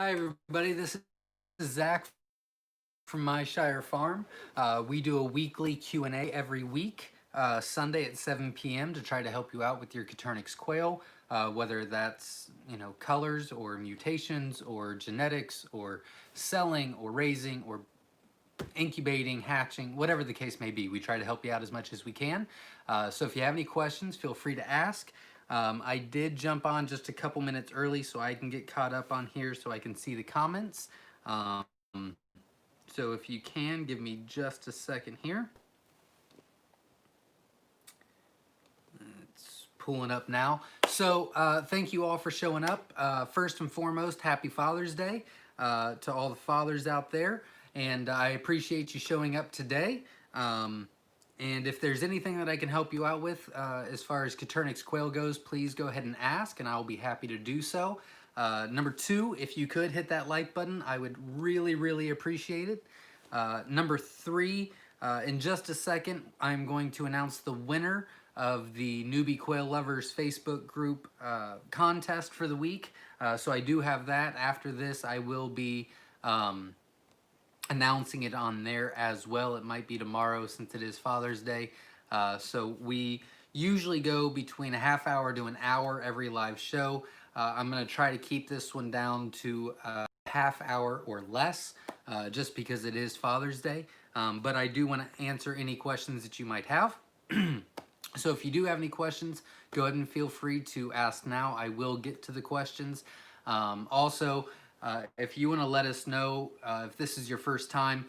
Hi everybody, this is Zach from Myshire Farm. We do a weekly Q&A every week, Sunday at 7 p.m. to try to help you out with your Coturnix quail, whether that's colors or mutations or genetics or selling or raising or incubating, hatching, whatever the case may be. We try to help you out as much as we can. So if you have any questions, feel free to ask. I did jump on just a couple minutes early so I can get caught up on here so I can see the comments. Um, so if you can, give me just a second here. It's pulling up now. So thank you all for showing up. First and foremost, happy Father's Day to all the fathers out there. And I appreciate you showing up today. And if there's anything that I can help you out with as far as Coturnix quail goes, please go ahead and ask, and I'll be happy to do so. Number two, if you could hit that like button, I would really appreciate it. Number three, in just a second, I'm going to announce the winner of the Newbie Quail Lovers Facebook group contest for the week. So I do have that. After this, I will be announcing it on there as well. It might be tomorrow since it is Father's Day. So we usually go between a half hour to an hour every live show. I'm going to try to keep this one down to a half hour or less just because it is Father's Day. But I do want to answer any questions that you might have. So if you do have any questions, go ahead and feel free to ask now. I will get to the questions. Also, if you want to let us know if this is your first time,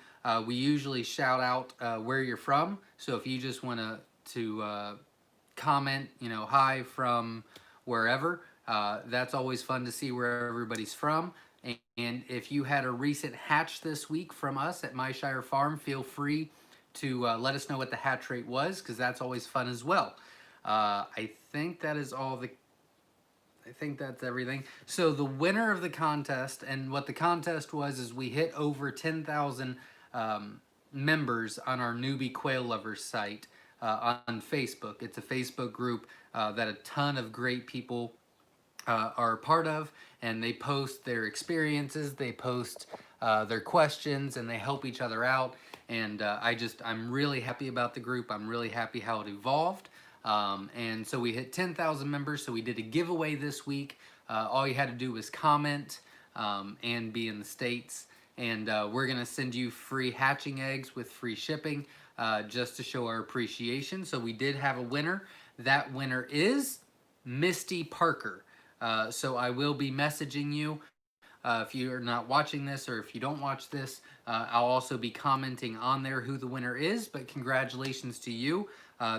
we usually shout out where you're from. So if you just want to comment, hi from wherever, that's always fun to see where everybody's from. And if you had a recent hatch this week from us at Myshire Farm, feel free to let us know what the hatch rate was, because that's always fun as well. I think that is all the I think that's everything. So the winner of the contest, and what the contest was, is we hit over 10,000 members on our Newbie Quail Lovers site on Facebook. It's a Facebook group that a ton of great people are a part of, and they post their experiences, they post their questions, and they help each other out. And I'm really happy about the group. I'm really happy how it evolved. And so we hit 10,000 members, so we did a giveaway this week. All you had to do was comment and be in the States. And we're going to send you free hatching eggs with free shipping just to show our appreciation. So we did have a winner. That winner is Misty Parker. So I will be messaging you. If you're not watching this, or if you don't watch this, I'll also be commenting on there who the winner is, but congratulations to you.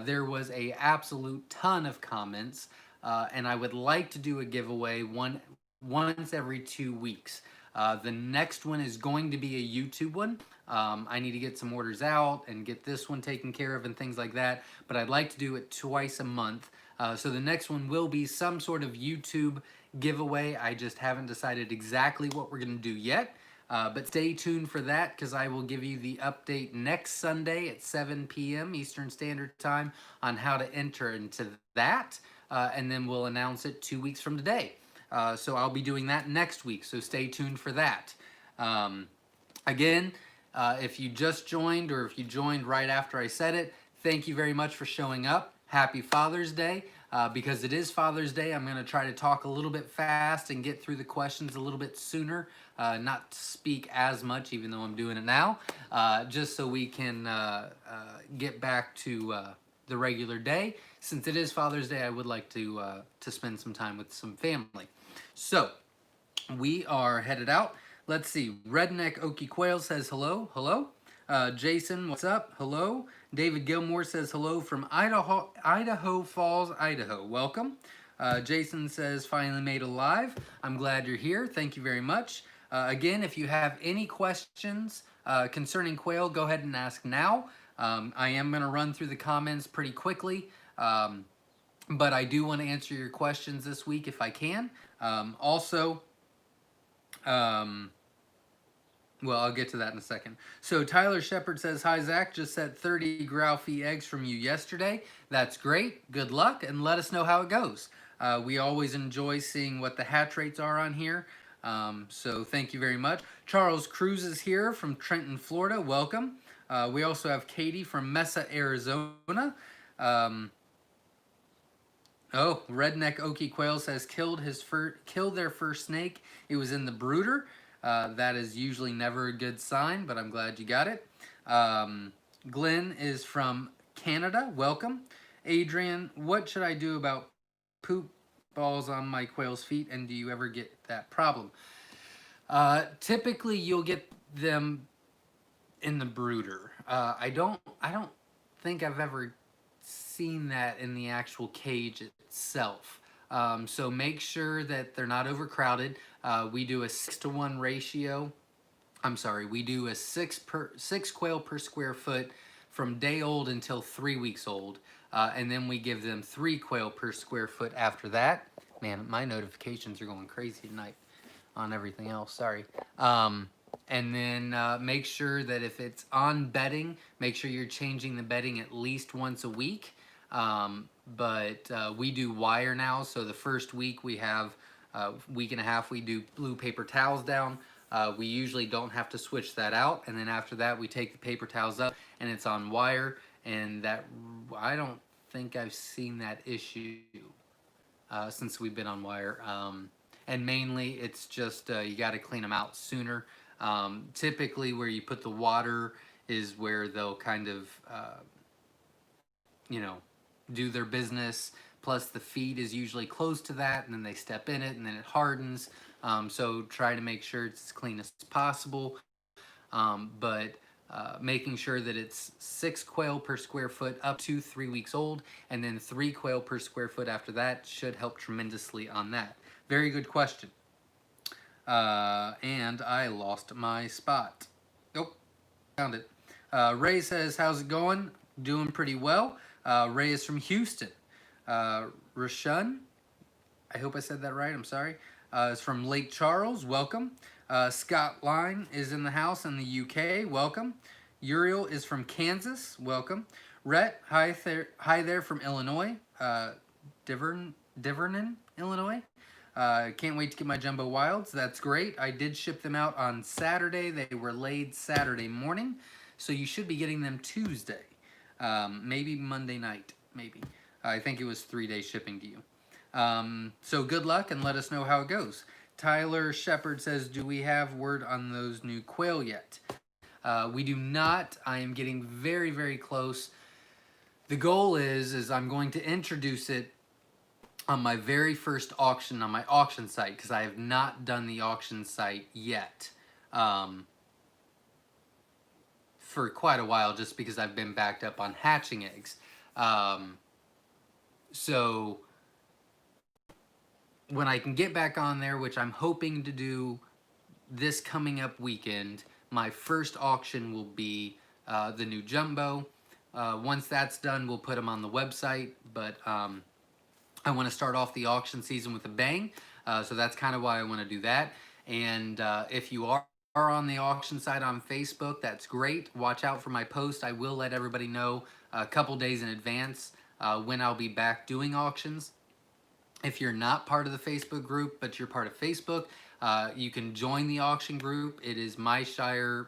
There was a absolute ton of comments, and I would like to do a giveaway once every 2 weeks. The next one is going to be a YouTube one. I need to get some orders out and get this one taken care of and things like that, but I'd like to do it twice a month. So the next one will be some sort of YouTube giveaway. I just haven't decided exactly what we're going to do yet. But stay tuned for that, because I will give you the update next Sunday at 7 p.m. Eastern Standard Time on how to enter into that. And then we'll announce it 2 weeks from today. So I'll be doing that next week, so stay tuned for that. Again, if you just joined, or if you joined right after I said it, thank you very much for showing up. Happy Father's Day. Because it is Father's Day, I'm going to try to talk a little bit fast and get through the questions a little bit sooner, not to speak as much, even though I'm doing it now, just so we can get back to the regular day. Since it is Father's Day, I would like to spend some time with some family. So we are headed out. Let's see. Redneck Okie Quail says hello. Hello. Jason, what's up? Hello. David Gilmore says hello from Idaho Falls, Idaho. Welcome. Jason says, finally made it live. I'm glad you're here. Thank you very much. Again, if you have any questions concerning quail, go ahead and ask now. I am going to run through the comments pretty quickly, but I do want to answer your questions this week if I can. Well, I'll get to that in a second. So Tyler Shepard says, hi, Zach. Just set 30 Graufi eggs from you yesterday. That's great. Good luck, and let us know how it goes. We always enjoy seeing what the hatch rates are on here. So thank you very much. Charles Cruz is here from Trenton, Florida. Welcome. We also have Katie from Mesa, Arizona. Um, oh, Redneck Okie Quail says killed their first snake. It was in the brooder. That is usually never a good sign, but I'm glad you got it. Glenn is from Canada. Welcome. Adrian, what should I do about poop balls on my quail's feet, and do you ever get that problem? Typically, you'll get them in the brooder. I don't think I've ever seen that in the actual cage itself. So make sure that they're not overcrowded. We do a 6-to-1 ratio. I'm sorry, we do a six quail per square foot from day old until 3 weeks old, and then we give them 3 quail per square foot after that. Man, my notifications are going crazy tonight on everything else. Sorry. And then make sure that if it's on bedding, make sure you're changing the bedding at least once a week. But we do wire now, so the first week we have week and a half we do blue paper towels down. We usually don't have to switch that out, and then after that we take the paper towels up and it's on wire, and that I don't think I've seen that issue since we've been on wire. And mainly it's just you got to clean them out sooner. Typically where you put the water is where they'll kind of you know, do their business. Plus the feed is usually close to that, and then they step in it and then it hardens. So try to make sure it's as clean as possible. But making sure that it's 6 quail per square foot up to 3 weeks old, and then 3 quail per square foot after that should help tremendously on that. Very good question. And I lost my spot. Oh, found it. Ray says, how's it going? Doing pretty well. Ray is from Houston. Rashun, I hope I said that right, I'm sorry, is from Lake Charles. Welcome. Scott Line is in the house in the UK. Welcome. Uriel is from Kansas. Welcome. Rhett, hi there from Illinois. Divernon, Illinois. Can't wait to get my Jumbo Wilds. That's great. I did ship them out on Saturday. They were laid Saturday morning, so you should be getting them Tuesday. Maybe Monday night, maybe. I think it was 3-day shipping to you. So good luck and let us know how it goes. Tyler Shepard says, do we have word on those new quail yet? We do not. I am getting very, very close. The goal is I'm going to introduce it on my very first auction on my auction site, because I have not done the auction site yet for quite a while, just because I've been backed up on hatching eggs. So when I can get back on there, which I'm hoping to do this coming up weekend, my first auction will be the new Jumbo. Once that's done, we'll put them on the website, but I want to start off the auction season with a bang, so that's kind of why I want to do that. And if you are on the auction site on Facebook, that's great. Watch out for my post. I will let everybody know a couple days in advance when I'll be back doing auctions. If you're not part of the Facebook group, but you're part of Facebook, you can join the auction group. It is Myshire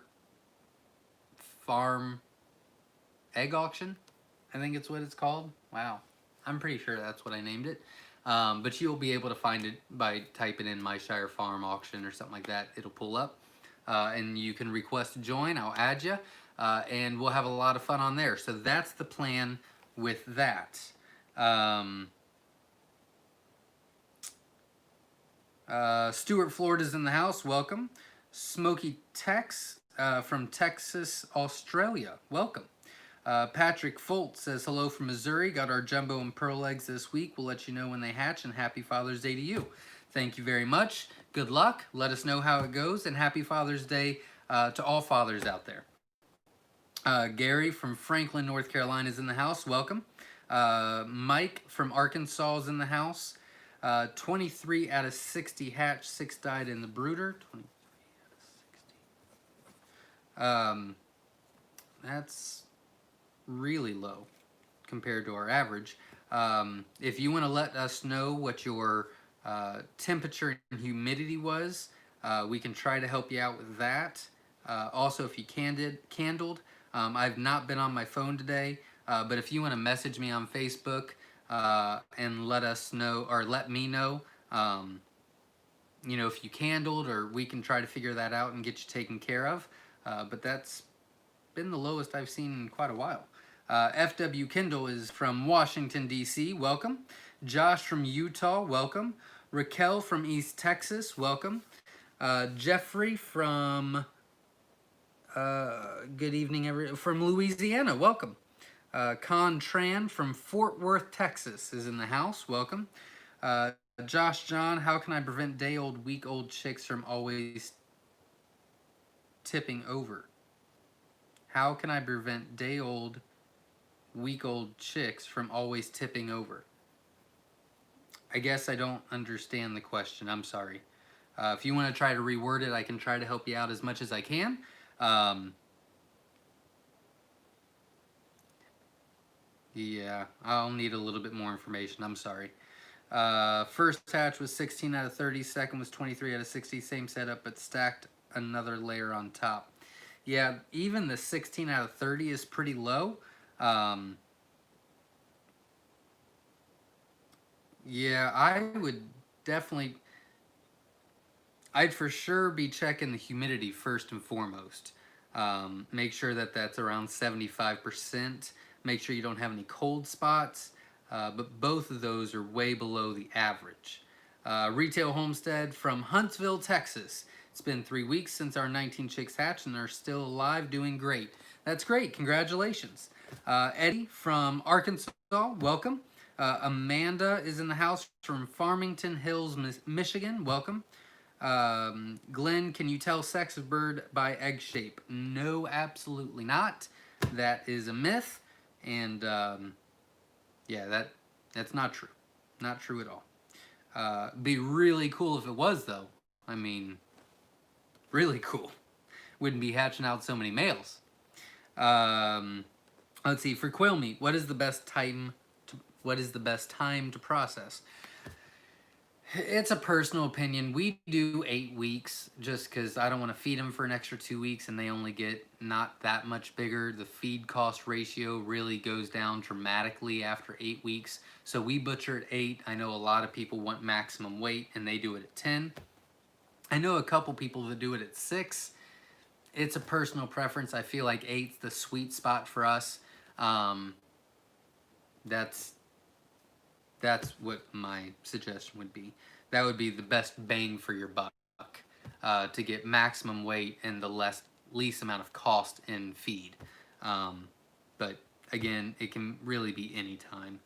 Farm Egg Auction, I think it's what it's called. Wow. I'm pretty sure that's what I named it. But you'll be able to find it by typing in Myshire Farm Auction or something like that. It'll pull up. And you can request to join. I'll add you. And we'll have a lot of fun on there. So that's the plan with that. Stuart Florida's in the house. Welcome. Smoky Tex from Texas, Australia. Welcome. Patrick Folt says, hello from Missouri. Got our jumbo and pearl eggs this week. We'll let you know when they hatch, and happy Father's Day to you. Thank you very much. Good luck. Let us know how it goes, and happy Father's Day to all fathers out there. Gary from Franklin, North Carolina is in the house. Welcome. Mike from Arkansas is in the house. 23 out of 60 hatched, 6 died in the brooder. 23 out of 60. That's really low compared to our average. If you want to let us know what your temperature and humidity was we can try to help you out with that. Also, if you candled, I've not been on my phone today, but if you want to message me on Facebook and let us know, or let me know, if you candled, or we can try to figure that out and get you taken care of. But that's been the lowest I've seen in quite a while. FW Kindle is from Washington, D.C. Welcome. Josh from Utah. Welcome. Raquel from East Texas. Welcome. Jeffrey from good evening, from Louisiana. Welcome. Con Tran from Fort Worth, Texas is in the house. Welcome. Josh John, how can I prevent day-old, week-old chicks from always tipping over? How can I prevent day-old, week-old chicks from always tipping over? I guess I don't understand the question. I'm sorry. If you want to try to reword it, I can try to help you out as much as I can. Yeah, I'll need a little bit more information. I'm sorry. First hatch was 16 out of 30. Second was 23 out of 60. Same setup, but stacked another layer on top. Yeah, even the 16 out of 30 is pretty low. Yeah, I'd for sure be checking the humidity first and foremost. Make sure that that's around 75%. Make sure you don't have any cold spots. But both of those are way below the average. Retail Homestead from Huntsville, Texas. It's been 3 weeks since our 19 chicks hatched and they're still alive, doing great. That's great. Congratulations. Eddie from Arkansas, welcome. Amanda is in the house from Farmington Hills, Michigan. Welcome. Glenn, can you tell sex of bird by egg shape? No, absolutely not. That is a myth. And yeah, that's not true. Not true at all. Be really cool if it was, though. I mean, really cool. Wouldn't be hatching out so many males. Let's see. For quail meat, what is the best time to process? It's a personal opinion. We do 8 weeks just because I don't want to feed them for an extra 2 weeks and they only get not that much bigger. The feed cost ratio really goes down dramatically after 8 weeks. So we butcher at 8. I know a lot of people want maximum weight and they do it at 10. I know a couple people that do it at 6. It's a personal preference. I feel like 8's the sweet spot for us. That's what my suggestion would be. That would be the best bang for your buck, to get maximum weight and the least amount of cost in feed. But again, it can really be any time.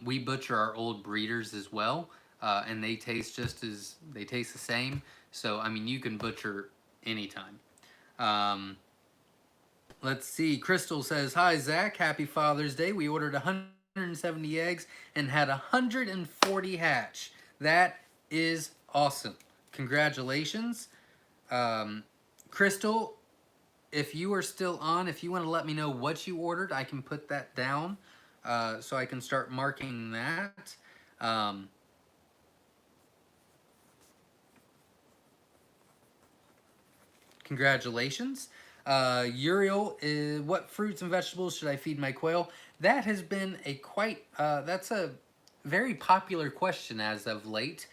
We butcher our old breeders as well, and they taste the same. So I mean, you can butcher anytime. Let's see. Crystal says, "Hi Zach, happy Father's Day. We ordered 170 eggs and had 140 hatch. That is awesome. Congratulations." Crystal, if you are still on, if you want to let me know what you ordered, I can put that down so I can start marking that. Congratulations. Uriel, what fruits and vegetables should I feed my quail? That has been that's a very popular question as of late,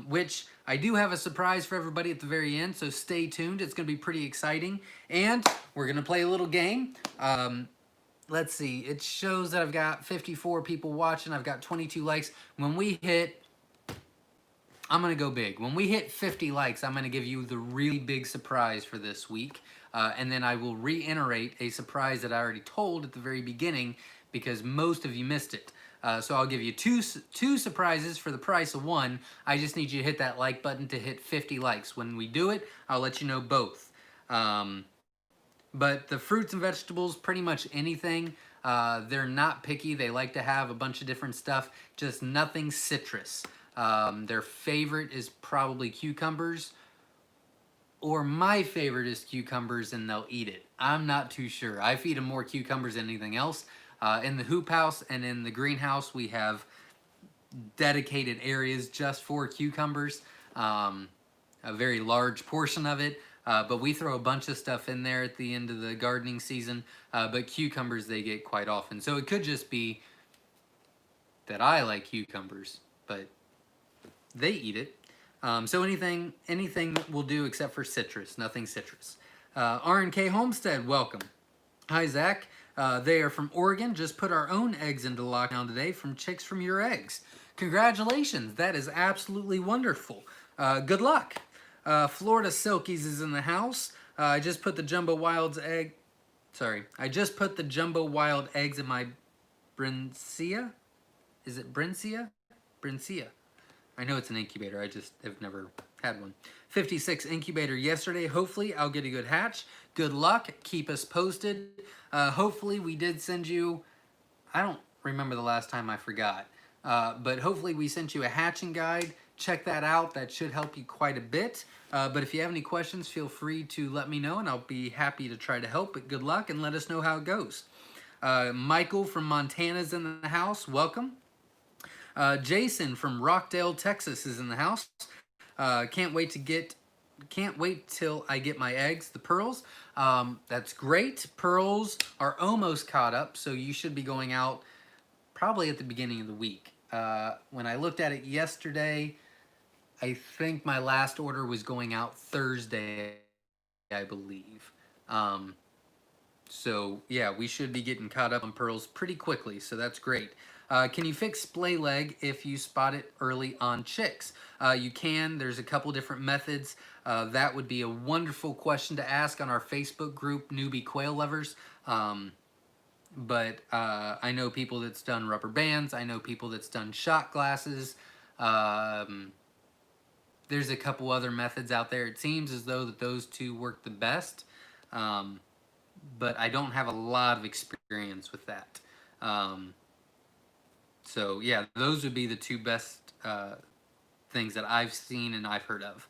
which I do have a surprise for everybody at the very end, so stay tuned. It's going to be pretty exciting, and we're going to play a little game. Let's see. It shows that I've got 54 people watching. I've got 22 likes. I'm going to go big. When we hit 50 likes, I'm going to give you the really big surprise for this week. And then I will reiterate a surprise that I already told at the very beginning because most of you missed it. So I'll give you two surprises for the price of one. I just need you to hit that like button to hit 50 likes. When we do it, I'll let you know both. But the fruits and vegetables, pretty much anything. They're not picky. They like to have a bunch of different stuff, just nothing citrus. Their favorite is probably cucumbers, or my favorite is cucumbers and they'll eat it. I'm not too sure. I feed them more cucumbers than anything else. In the hoop house and in the greenhouse, we have dedicated areas just for cucumbers. a very large portion of it. But we throw a bunch of stuff in there at the end of the gardening season. But cucumbers they get quite often. So it could just be that I like cucumbers, but they eat it. So anything will do except for citrus, nothing citrus. R&K Homestead, welcome. Hi, Zach. They are from Oregon. Just put our own eggs into lockdown today from chicks from your eggs. Congratulations. That is absolutely wonderful. Good luck. Florida Silkies is in the house. I just put the jumbo wild eggs in my Brincia. Is it Brincia? Brincia. I know it's an incubator. I just have never had one. 56 incubator yesterday. Hopefully I'll get a good hatch. Good luck. Keep us posted. Hopefully we did send you, I don't remember the last time, I forgot. But hopefully we sent you a hatching guide. Check that out. That should help you quite a bit. But if you have any questions, feel free to let me know and I'll be happy to try to help. But good luck and let us know how it goes. Michael from Montana's in the house. Welcome. Jason from Rockdale, Texas is in the house. Can't wait till I get my eggs, the pearls. That's great. Pearls are almost caught up, so you should be going out probably at the beginning of the week. When I looked at it yesterday, I think my last order was going out Thursday, I believe. So yeah, we should be getting caught up on pearls pretty quickly, so that's great. Can you fix splay leg if you spot it early on chicks? You can. There's a couple different methods. That would be a wonderful question to ask on our Facebook group, Newbie Quail Lovers. But I know people that's done rubber bands. I know people that's done shot glasses. There's a couple other methods out there. It seems as though that those two work the best. But I don't have a lot of experience with that. So yeah, those would be the two best things that I've seen and I've heard of.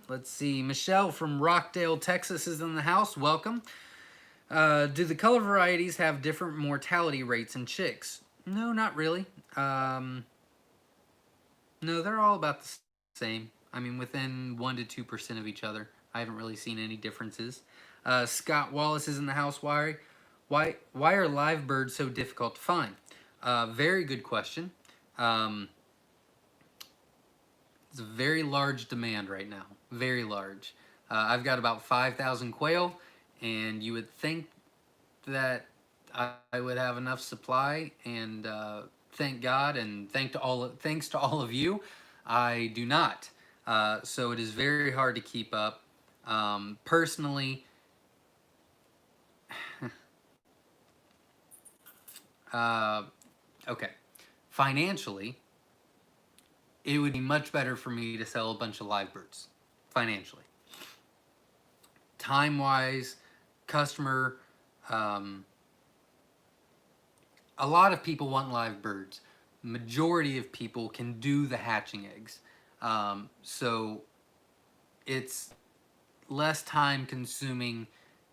Let's see, Michelle from Rockdale, Texas is in the house. Welcome. Do the color varieties have different mortality rates in chicks? No, not really. No, they're all about the same. I mean, within 1% to 2% of each other. I haven't really seen any differences. Scott Wallace is in the house. Why are live birds so difficult to find? Very good question. It's a very large demand right now. Very large. I've got about 5,000 quail, and you would think that I would have enough supply, and thank God and thanks to all of you, I do not. So it is very hard to keep up. Personally, okay, financially, it would be much better for me to sell a bunch of live birds, financially. Time-wise, customer, a lot of people want live birds. Majority of people can do the hatching eggs. So it's less time consuming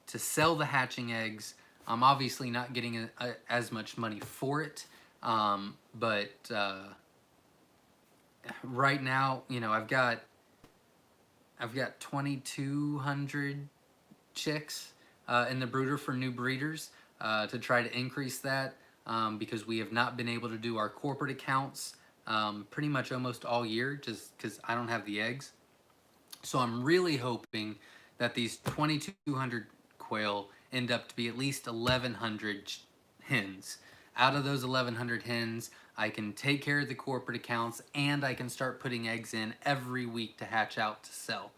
to sell the hatching eggs. I'm obviously not getting as much money for it. But right now, you know, I've got 2,200 chicks in the brooder for new breeders to try to increase that because we have not been able to do our corporate accounts pretty much almost all year just because I don't have the eggs. So I'm really hoping that these 2,200 quail end up to be at least 1,100 hens. Out of those 1,100 hens, I can take care of the corporate accounts and I can start putting eggs in every week to hatch out to sell.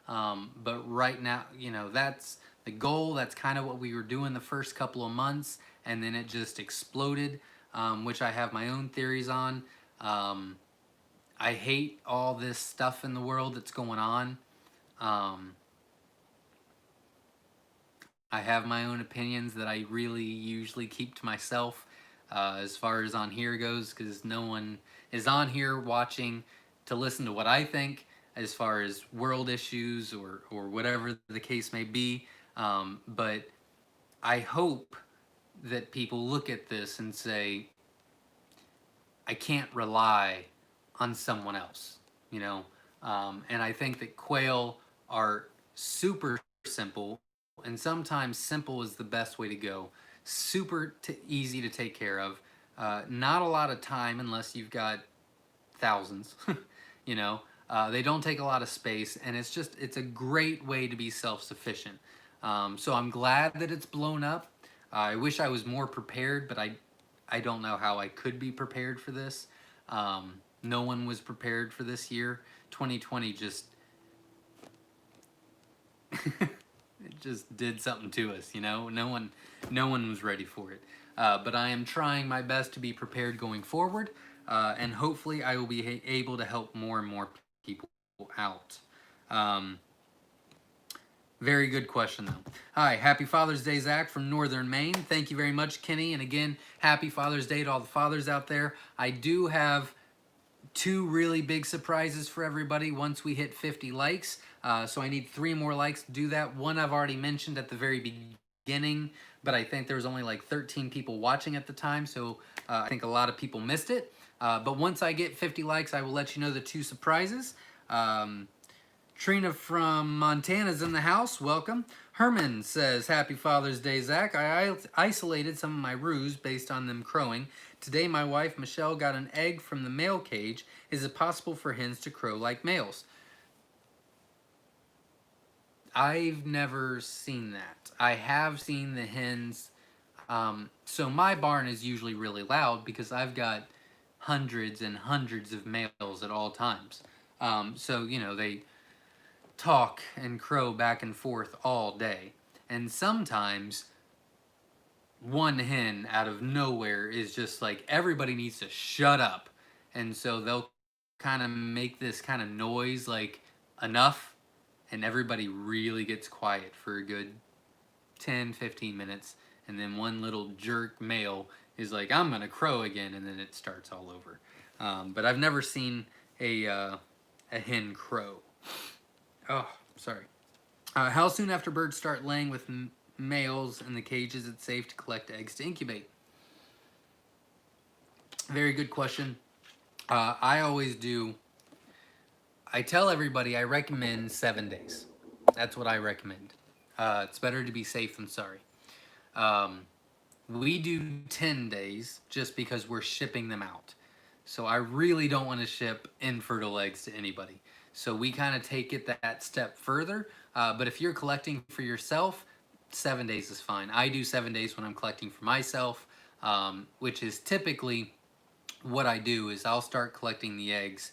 But right now, you know, that's the goal. That's kind of what we were doing the first couple of months, and then it just exploded, which I have my own theories on. I hate all this stuff in the world that's going on. I have my own opinions that I really usually keep to myself as far as on here goes, because no one is on here watching to listen to what I think as far as world issues or whatever the case may be. But I hope that people look at this and say, I can't rely on someone else. You know, And I think that quail are super simple, and sometimes simple is the best way to go. Super easy to take care of. Not a lot of time unless you've got thousands. you know, they don't take a lot of space, and it's a great way to be self-sufficient. So I'm glad that it's blown up. I wish I was more prepared, but I don't know how I could be prepared for this. No one was prepared for this year. 2020 just it just did something to us, you know. No one was ready for it. But I am trying my best to be prepared going forward, and hopefully I will be able to help more and more people out. Um, Very good question, though. Hi, happy Father's Day, Zach from Northern Maine. Thank you very much, Kenny. And again, happy Father's Day to all the fathers out there. I do have two really big surprises for everybody once we hit 50 likes. So I need 3 more likes to do that. One I've already mentioned at the very beginning, but I think there was only like 13 people watching at the time, so I think a lot of people missed it. But once I get 50 likes, I will let you know the 2 surprises. Trina from Montana's in the house. Welcome. Herman says, happy Father's Day, Zach. I isolated some of my roos based on them crowing. Today, my wife, Michelle, got an egg from the male cage. Is it possible for hens to crow like males? I've never seen that. I have seen the hens. So my barn is usually really loud because I've got hundreds and hundreds of males at all times. So, you know, they talk and crow back and forth all day. And sometimes one hen out of nowhere is just like, everybody needs to shut up. And so they'll kind of make this kind of noise like, enough, and everybody really gets quiet for a good 10-15 minutes, and then one little jerk male is like, I'm gonna crow again, and then it starts all over. But I've never seen a hen crow. Oh, sorry. How soon after birds start laying with males in the cage is it safe to collect eggs to incubate? Very good question. I always do. I tell everybody I recommend 7 days. That's what I recommend. It's better to be safe than sorry. We do 10 days just because we're shipping them out. So I really don't want to ship infertile eggs to anybody. So we kind of take it that step further. But if you're collecting for yourself, 7 days is fine. I do 7 days when I'm collecting for myself, which is typically what I do is I'll start collecting the eggs.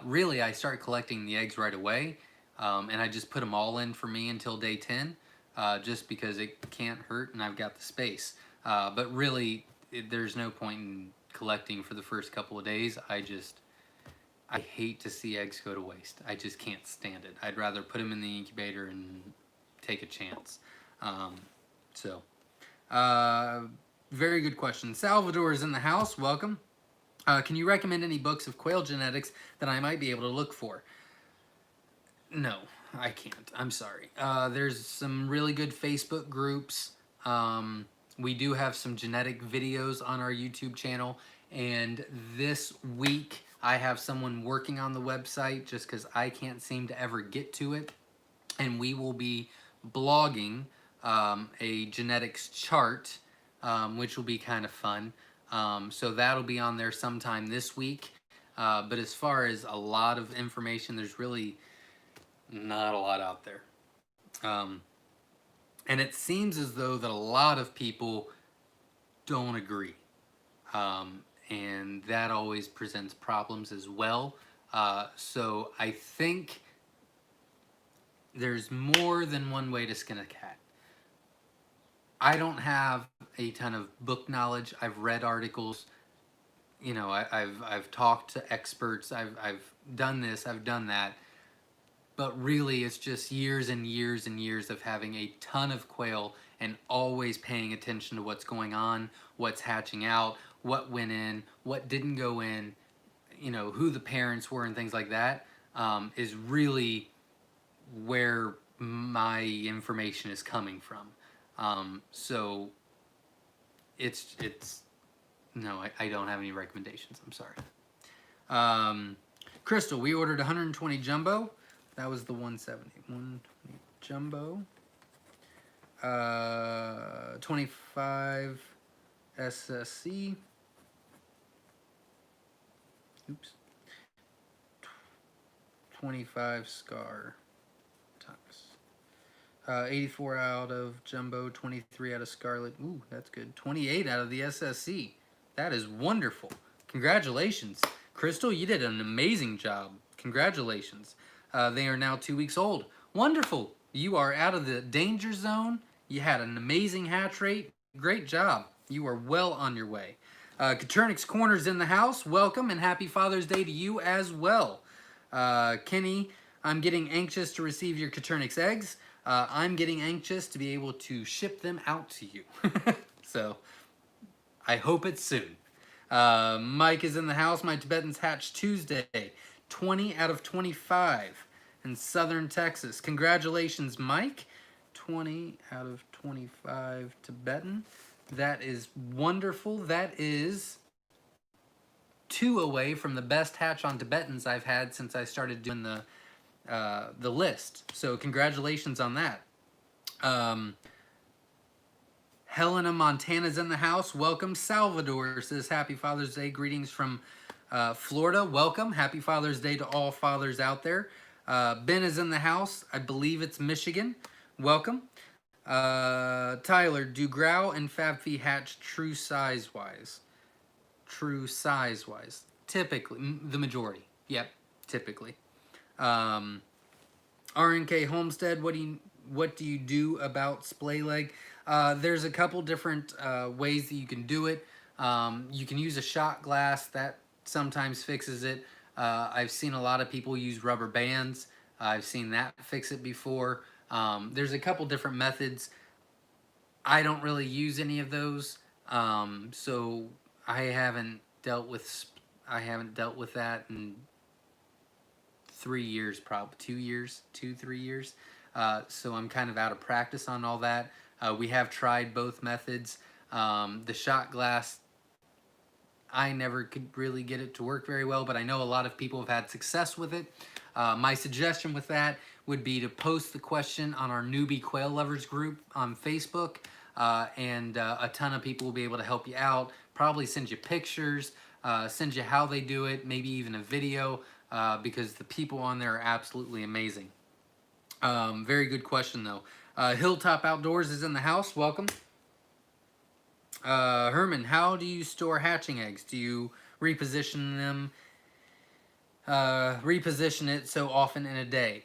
Really, I start collecting the eggs right away, and I just put them all in for me until day 10, just because it can't hurt and I've got the space. But really, there's no point in collecting for the first couple of days. I hate to see eggs go to waste. I just can't stand it. I'd rather put them in the incubator and take a chance. So, very good question. Salvador is in the house. Welcome. Can you recommend any books of quail genetics that I might be able to look for? No, I can't. I'm sorry. There's some really good Facebook groups. We do have some genetic videos on our YouTube channel, and this week I have someone working on the website just because I can't seem to ever get to it, and we will be blogging a genetics chart, which will be kind of fun. So that'll be on there sometime this week. But as far as a lot of information, there's really not a lot out there. And it seems as though that a lot of people don't agree. And that always presents problems as well. So I think there's more than one way to skin a cat. I don't have a ton of book knowledge. I've read articles. You know, I've talked to experts. I've done this. I've done that. But really, it's just years and years and years of having a ton of quail and always paying attention to what's going on, what's hatching out, what went in, what didn't go in, you know, who the parents were and things like that, is really where my information is coming from. So no, I don't have any recommendations. I'm sorry. Crystal, we ordered 120 jumbo. That was the 170. 120 jumbo. 25 SSC. Oops. 25 scar. 84 out of jumbo, 23 out of scarlet. Ooh, that's good. 28 out of the SSC. That is wonderful. Congratulations. Crystal, you did an amazing job. Congratulations. They are now 2 weeks old. Wonderful. You are out of the danger zone. You had an amazing hatch rate. Great job. You are well on your way. Caternix Corner's in the house. Welcome and happy Father's Day to you as well. Kenny, I'm getting anxious to receive your Caternix eggs. I'm getting anxious to be able to ship them out to you. So, I hope it's soon. Mike is in the house. My Tibetans hatched Tuesday. 20 out of 25 in southern Texas. Congratulations, Mike. 20 out of 25 Tibetan. That is wonderful. That is 2 away from the best hatch on Tibetans I've had since I started doing the list. So congratulations on that. Helena, Montana's in the house. Welcome. Salvador says happy Father's Day. Greetings from Florida. Welcome. Happy Father's Day to all fathers out there. Ben is in the house. I believe it's Michigan. Welcome. Tyler, do Grow and FabFi hatch true size-wise? True size-wise. Typically, the majority. Yep, typically. RNK Homestead, what do you do about splay leg? There's a couple different ways that you can do it. You can use a shot glass. That sometimes fixes it. I've seen a lot of people use rubber bands. I've seen that fix it before. There's a couple different methods. I don't really use any of those, so I haven't dealt with that in 3 years, probably 2 years, 3 years. So I'm kind of out of practice on all that. We have tried both methods. The shot glass, I never could really get it to work very well, but I know a lot of people have had success with it. My suggestion with that would be to post the question on our newbie quail lovers group on Facebook, and a ton of people will be able to help you out, probably send you pictures, send you how they do it, maybe even a video, because the people on there are absolutely amazing. Very good question though. Hilltop Outdoors is in the house. Welcome. Herman, how do you store hatching eggs? Do you reposition them? Reposition it so often in a day?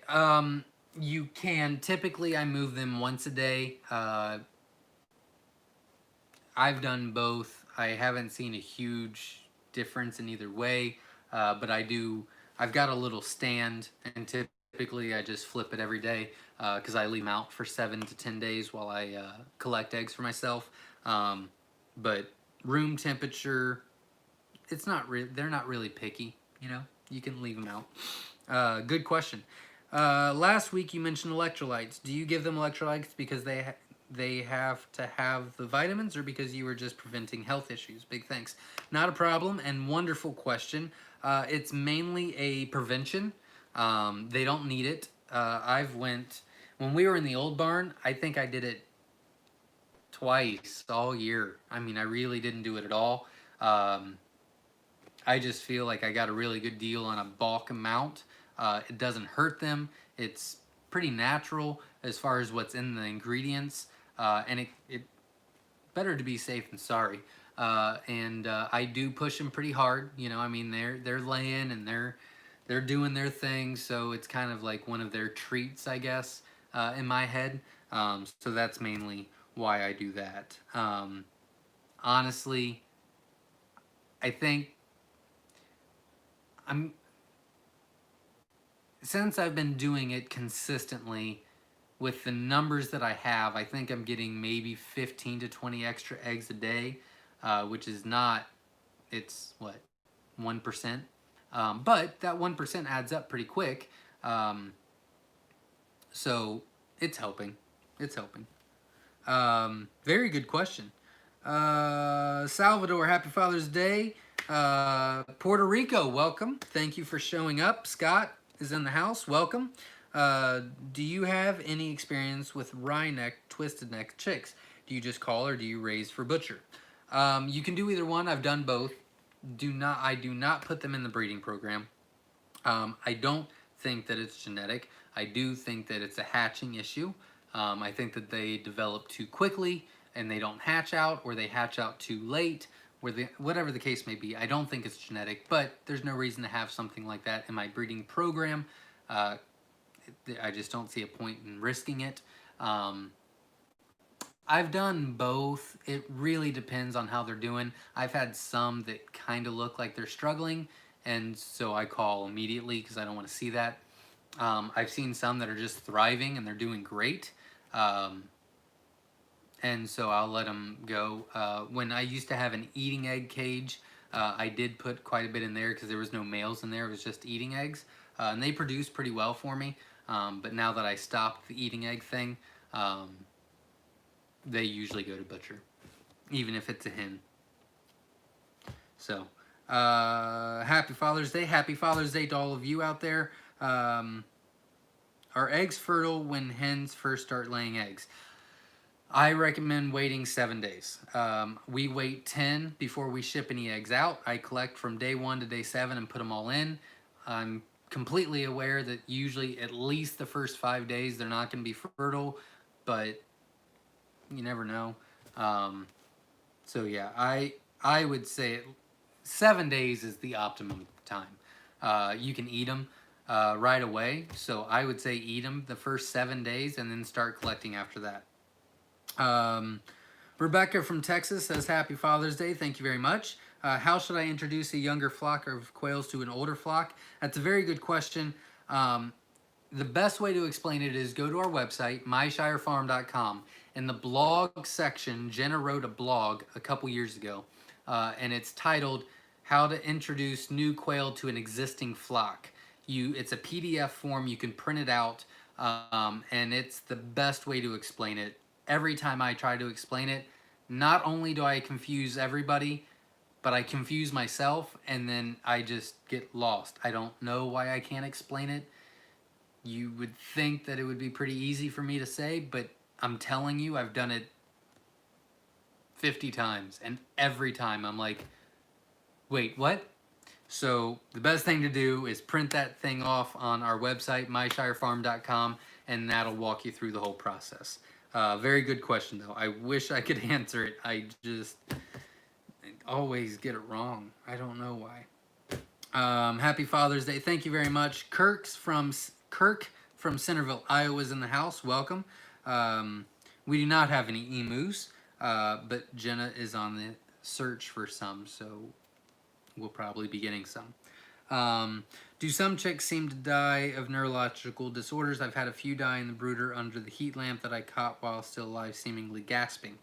You can. Typically, I move them once a day. I've done both. I haven't seen a huge difference in either way, but I've got a little stand, and typically I just flip it every day because I leave them out for 7 to 10 days while I collect eggs for myself. But room temperature, they're not really picky, you know. You can leave them out. Good question. Last week you mentioned electrolytes. Do you give them electrolytes because they have to have the vitamins, or because you were just preventing health issues? Big thanks. Not a problem, and wonderful question. It's mainly a prevention. They don't need it. When we were in the old barn, I think I did it twice all year. I mean, I really didn't do it at all. I just feel like I got a really good deal on a bulk amount. It doesn't hurt them. It's pretty natural as far as what's in the ingredients, and it better to be safe than sorry. I do push them pretty hard. You know, I mean, they're laying and they're doing their thing, so it's kind of like one of their treats, I guess, in my head. So that's mainly why I do that. Honestly, I think since I've been doing it consistently with the numbers that I have, I think I'm getting maybe 15 to 20 extra eggs a day, which is not, it's what, 1%? But that 1% adds up pretty quick. So it's helping. It's helping. Very good question. Salvador, happy Father's Day. Puerto Rico, welcome. Thank you for showing up. Scott is in the house. Welcome. Uh, do you have any experience with wry neck, twisted neck chicks? Do you just call or do you raise for butcher? You can do either one. I've done both. I do not put them in the breeding program. I don't think that it's genetic. I do think that it's a hatching issue. I think that they develop too quickly and they don't hatch out, or they hatch out too late, whatever the case may be. I don't think it's genetic, but there's no reason to have something like that in my breeding program. Uh, I just don't see a point in risking it. I've done both. It really depends on how they're doing. I've had some that kind of look like they're struggling, and so I call immediately because I don't want to see that. I've seen some that are just thriving and they're doing great, and so I'll let them go. When I used to have an eating egg cage, I did put quite a bit in there because there was no males in there. It was just eating eggs, and they produced pretty well for me. But now that I stopped the eating egg thing, they usually go to butcher, even if it's a hen. So, happy Father's Day. Happy Father's Day to all of you out there. Are eggs fertile when hens first start laying eggs? I recommend waiting 7 days. We wait 10 before we ship any eggs out. I collect from day 1 to day 7 and put them all in. I'm completely aware that usually at least the first 5 days they're not going to be fertile, but you never know. So yeah, I would say 7 days is the optimum time. You can eat them right away, so I would say eat them the first 7 days and then start collecting after that. Rebecca from Texas says, Happy Father's Day. Thank you very much. How should I introduce a younger flock of quails to an older flock? That's a very good question. The best way to explain it is go to our website, myshirefarm.com. In the blog section, Jenna wrote a blog a couple years ago, and it's titled How to Introduce New Quail to an Existing Flock. It's a PDF form. You can print it out, and it's the best way to explain it. Every time I try to explain it, not only do I confuse everybody, but I confuse myself, and then I just get lost. I don't know why I can't explain it. You would think that it would be pretty easy for me to say, but I'm telling you, I've done it 50 times, and every time I'm like, wait, what? So the best thing to do is print that thing off on our website, myshirefarm.com, and that'll walk you through the whole process. Very good question, though. I wish I could answer it. I just always get it wrong. I don't know why. Happy Father's Day. Thank you very much. Kirk from Centerville, Iowa is in the house. Welcome. We do not have any emus, but Jenna is on the search for some, so we'll probably be getting some. Do some chicks seem to die of neurological disorders? I've had a few die in the brooder under the heat lamp that I caught while still alive, seemingly gasping.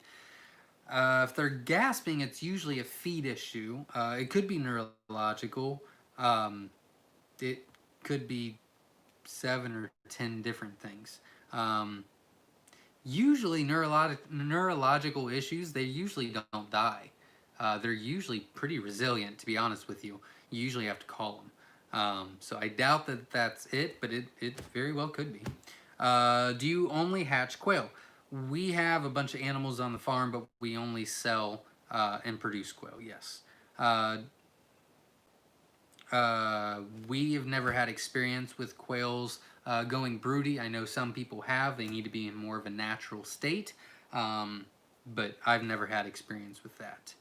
If they're gasping, it's usually a feed issue. It could be neurological. It could be 7 or 10 different things. Usually neurological issues, they usually don't die. They're usually pretty resilient, to be honest with you. You usually have to call them. So I doubt that that's it, but it very well could be. Do you only hatch quail? We have a bunch of animals on the farm, but we only sell and produce quail, yes. We have never had experience with quails going broody. I know some people have. They need to be in more of a natural state, but I've never had experience with that.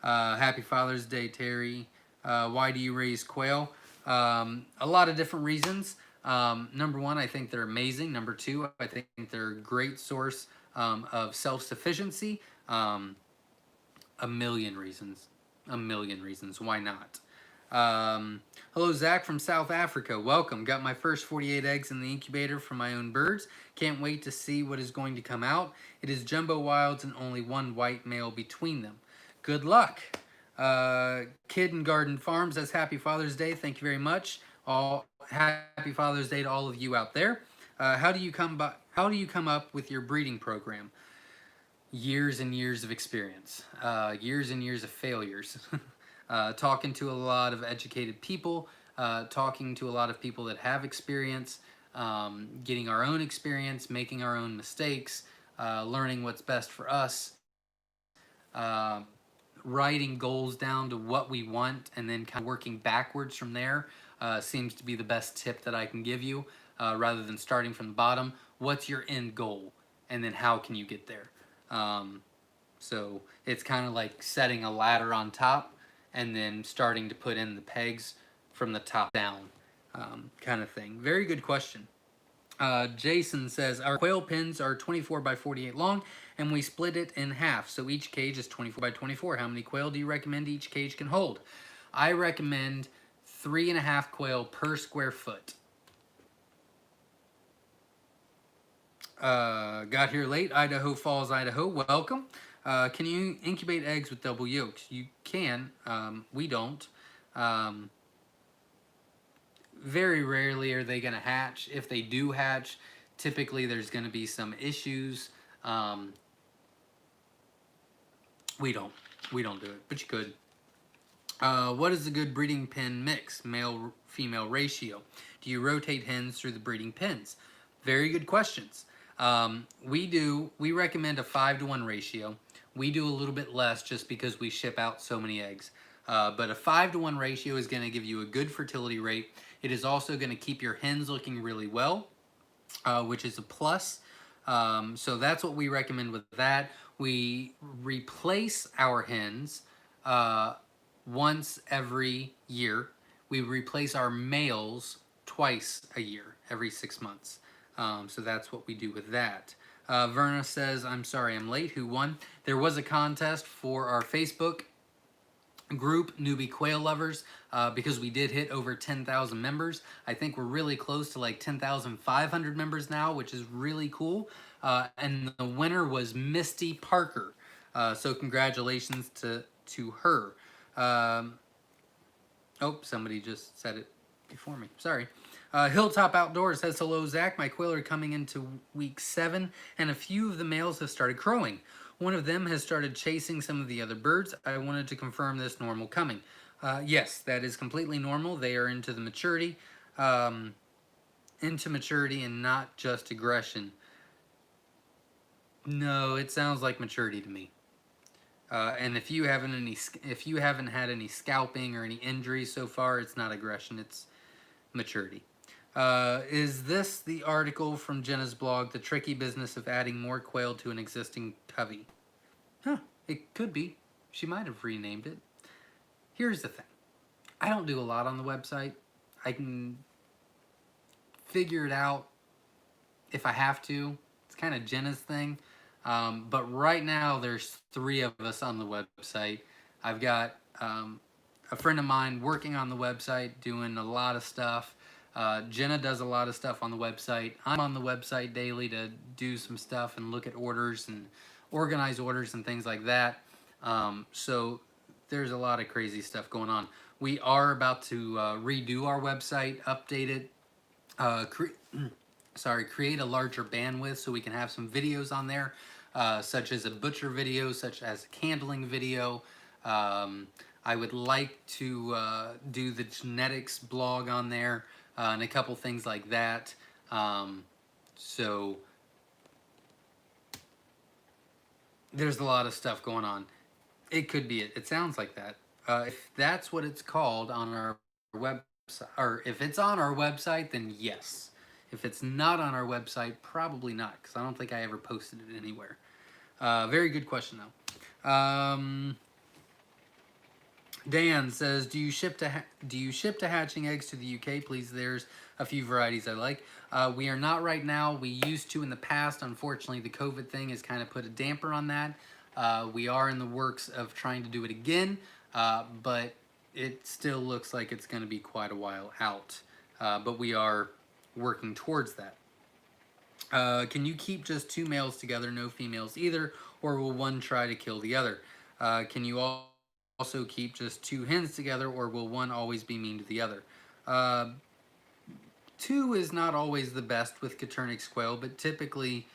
Happy Father's Day, Terry. Why do you raise quail? A lot of different reasons. Number one, I think they're amazing. Number two, I think they're a great source of self-sufficiency. A million reasons. A million reasons. Why not? Hello, Zach from South Africa. Welcome. Got my first 48 eggs in the incubator from my own birds. Can't wait to see what is going to come out. It is jumbo wilds and only one white male between them. Good luck. Kid and Garden Farms, that's Happy Father's Day. Thank you very much. Happy Father's Day to all of you out there. How do you come up with your breeding program? Years and years of experience. Years and years of failures. talking to a lot of educated people, talking to a lot of people that have experience, getting our own experience, making our own mistakes, learning what's best for us, uh, writing goals down to what we want, and then kind of working backwards from there seems to be the best tip that I can give you, rather than starting from the bottom. What's your end goal, and then how can you get there? So it's kind of like setting a ladder on top and then starting to put in the pegs from the top down, kind of thing. Very good question. Jason says, our quail pens are 24 by 48 long, and we split it in half, so each cage is 24 by 24. How many quail do you recommend each cage can hold? I recommend 3.5 quail per square foot. Got here late, Idaho Falls, Idaho. Welcome. Can you incubate eggs with double yolks? You can. We don't. Very rarely are they going to hatch. If they do hatch, typically there's going to be some issues. We don't do it, but you could. What is a good breeding pen mix, male-female ratio? Do you rotate hens through the breeding pens? Very good questions. We recommend a 5-to-1 ratio. We do a little bit less just because we ship out so many eggs. But a 5-to-1 ratio is going to give you a good fertility rate. It is also going to keep your hens looking really well, which is a plus. So that's what we recommend with that. We replace our hens once every year. We replace our males twice a year, every 6 months. So that's what we do with that. Verna says, I'm sorry I'm late. Who won? There was a contest for our Facebook group, Newbie Quail Lovers, because we did hit over 10,000 members. I think we're really close to like 10,500 members now, which is really cool. And the winner was Misty Parker. So congratulations to her. Oh, somebody just said it before me. Sorry. Hilltop Outdoors says, hello, Zach. My quail are coming into week 7, and a few of the males have started crowing. One of them has started chasing some of the other birds. I wanted to confirm this normal coming. Yes, that is completely normal. They are into the maturity, and not just aggression. No, it sounds like maturity to me. And if you haven't had any scalping or any injuries so far, it's not aggression, it's maturity. Is this the article from Jenna's blog, The Tricky Business of Adding More Quail to an Existing Covey? Huh, it could be. She might have renamed it. Here's the thing. I don't do a lot on the website. I can figure it out if I have to. It's kind of Jenna's thing. But right now, there's 3 of us on the website. I've got a friend of mine working on the website, doing a lot of stuff. Jenna does a lot of stuff on the website. I'm on the website daily to do some stuff and look at orders and organize orders and things like that. So there's a lot of crazy stuff going on. We are about to redo our website, update it, create a larger bandwidth so we can have some videos on there, such as a butcher video, such as a candling video. I would like to do the genetics blog on there, and a couple things like that. So there's a lot of stuff going on. It could be it. It sounds like that. If that's what it's called on our website, or if it's on our website, then yes. If it's not on our website, probably not, because I don't think I ever posted it anywhere. Very good question, though. Dan says, do you ship to hatching eggs to the UK? Please, there's a few varieties I like. We are not right now. We used to in the past. Unfortunately, the COVID thing has kind of put a damper on that. We are in the works of trying to do it again, but it still looks like it's going to be quite a while out. But we are working towards that. Can you keep just 2 males together, no females either, or will one try to kill the other? Can you also keep just 2 hens together, or will one always be mean to the other? 2 is not always the best with Coturnix quail, but typically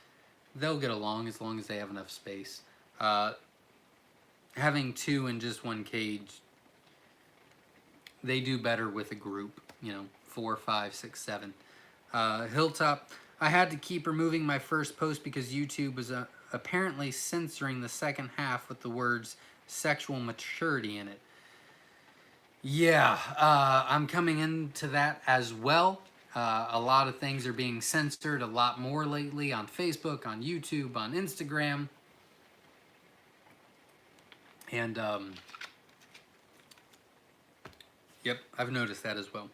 they'll get along as long as they have enough space. Having 2 in just 1 cage they do better with a group, you know, 4, 5, 6, 7. Hilltop, I had to keep removing my first post because YouTube was apparently censoring the second half with the words sexual maturity in it. Yeah, I'm coming into that as well. A lot of things are being censored a lot more lately on Facebook, on YouTube, on Instagram. And, yep, I've noticed that as well.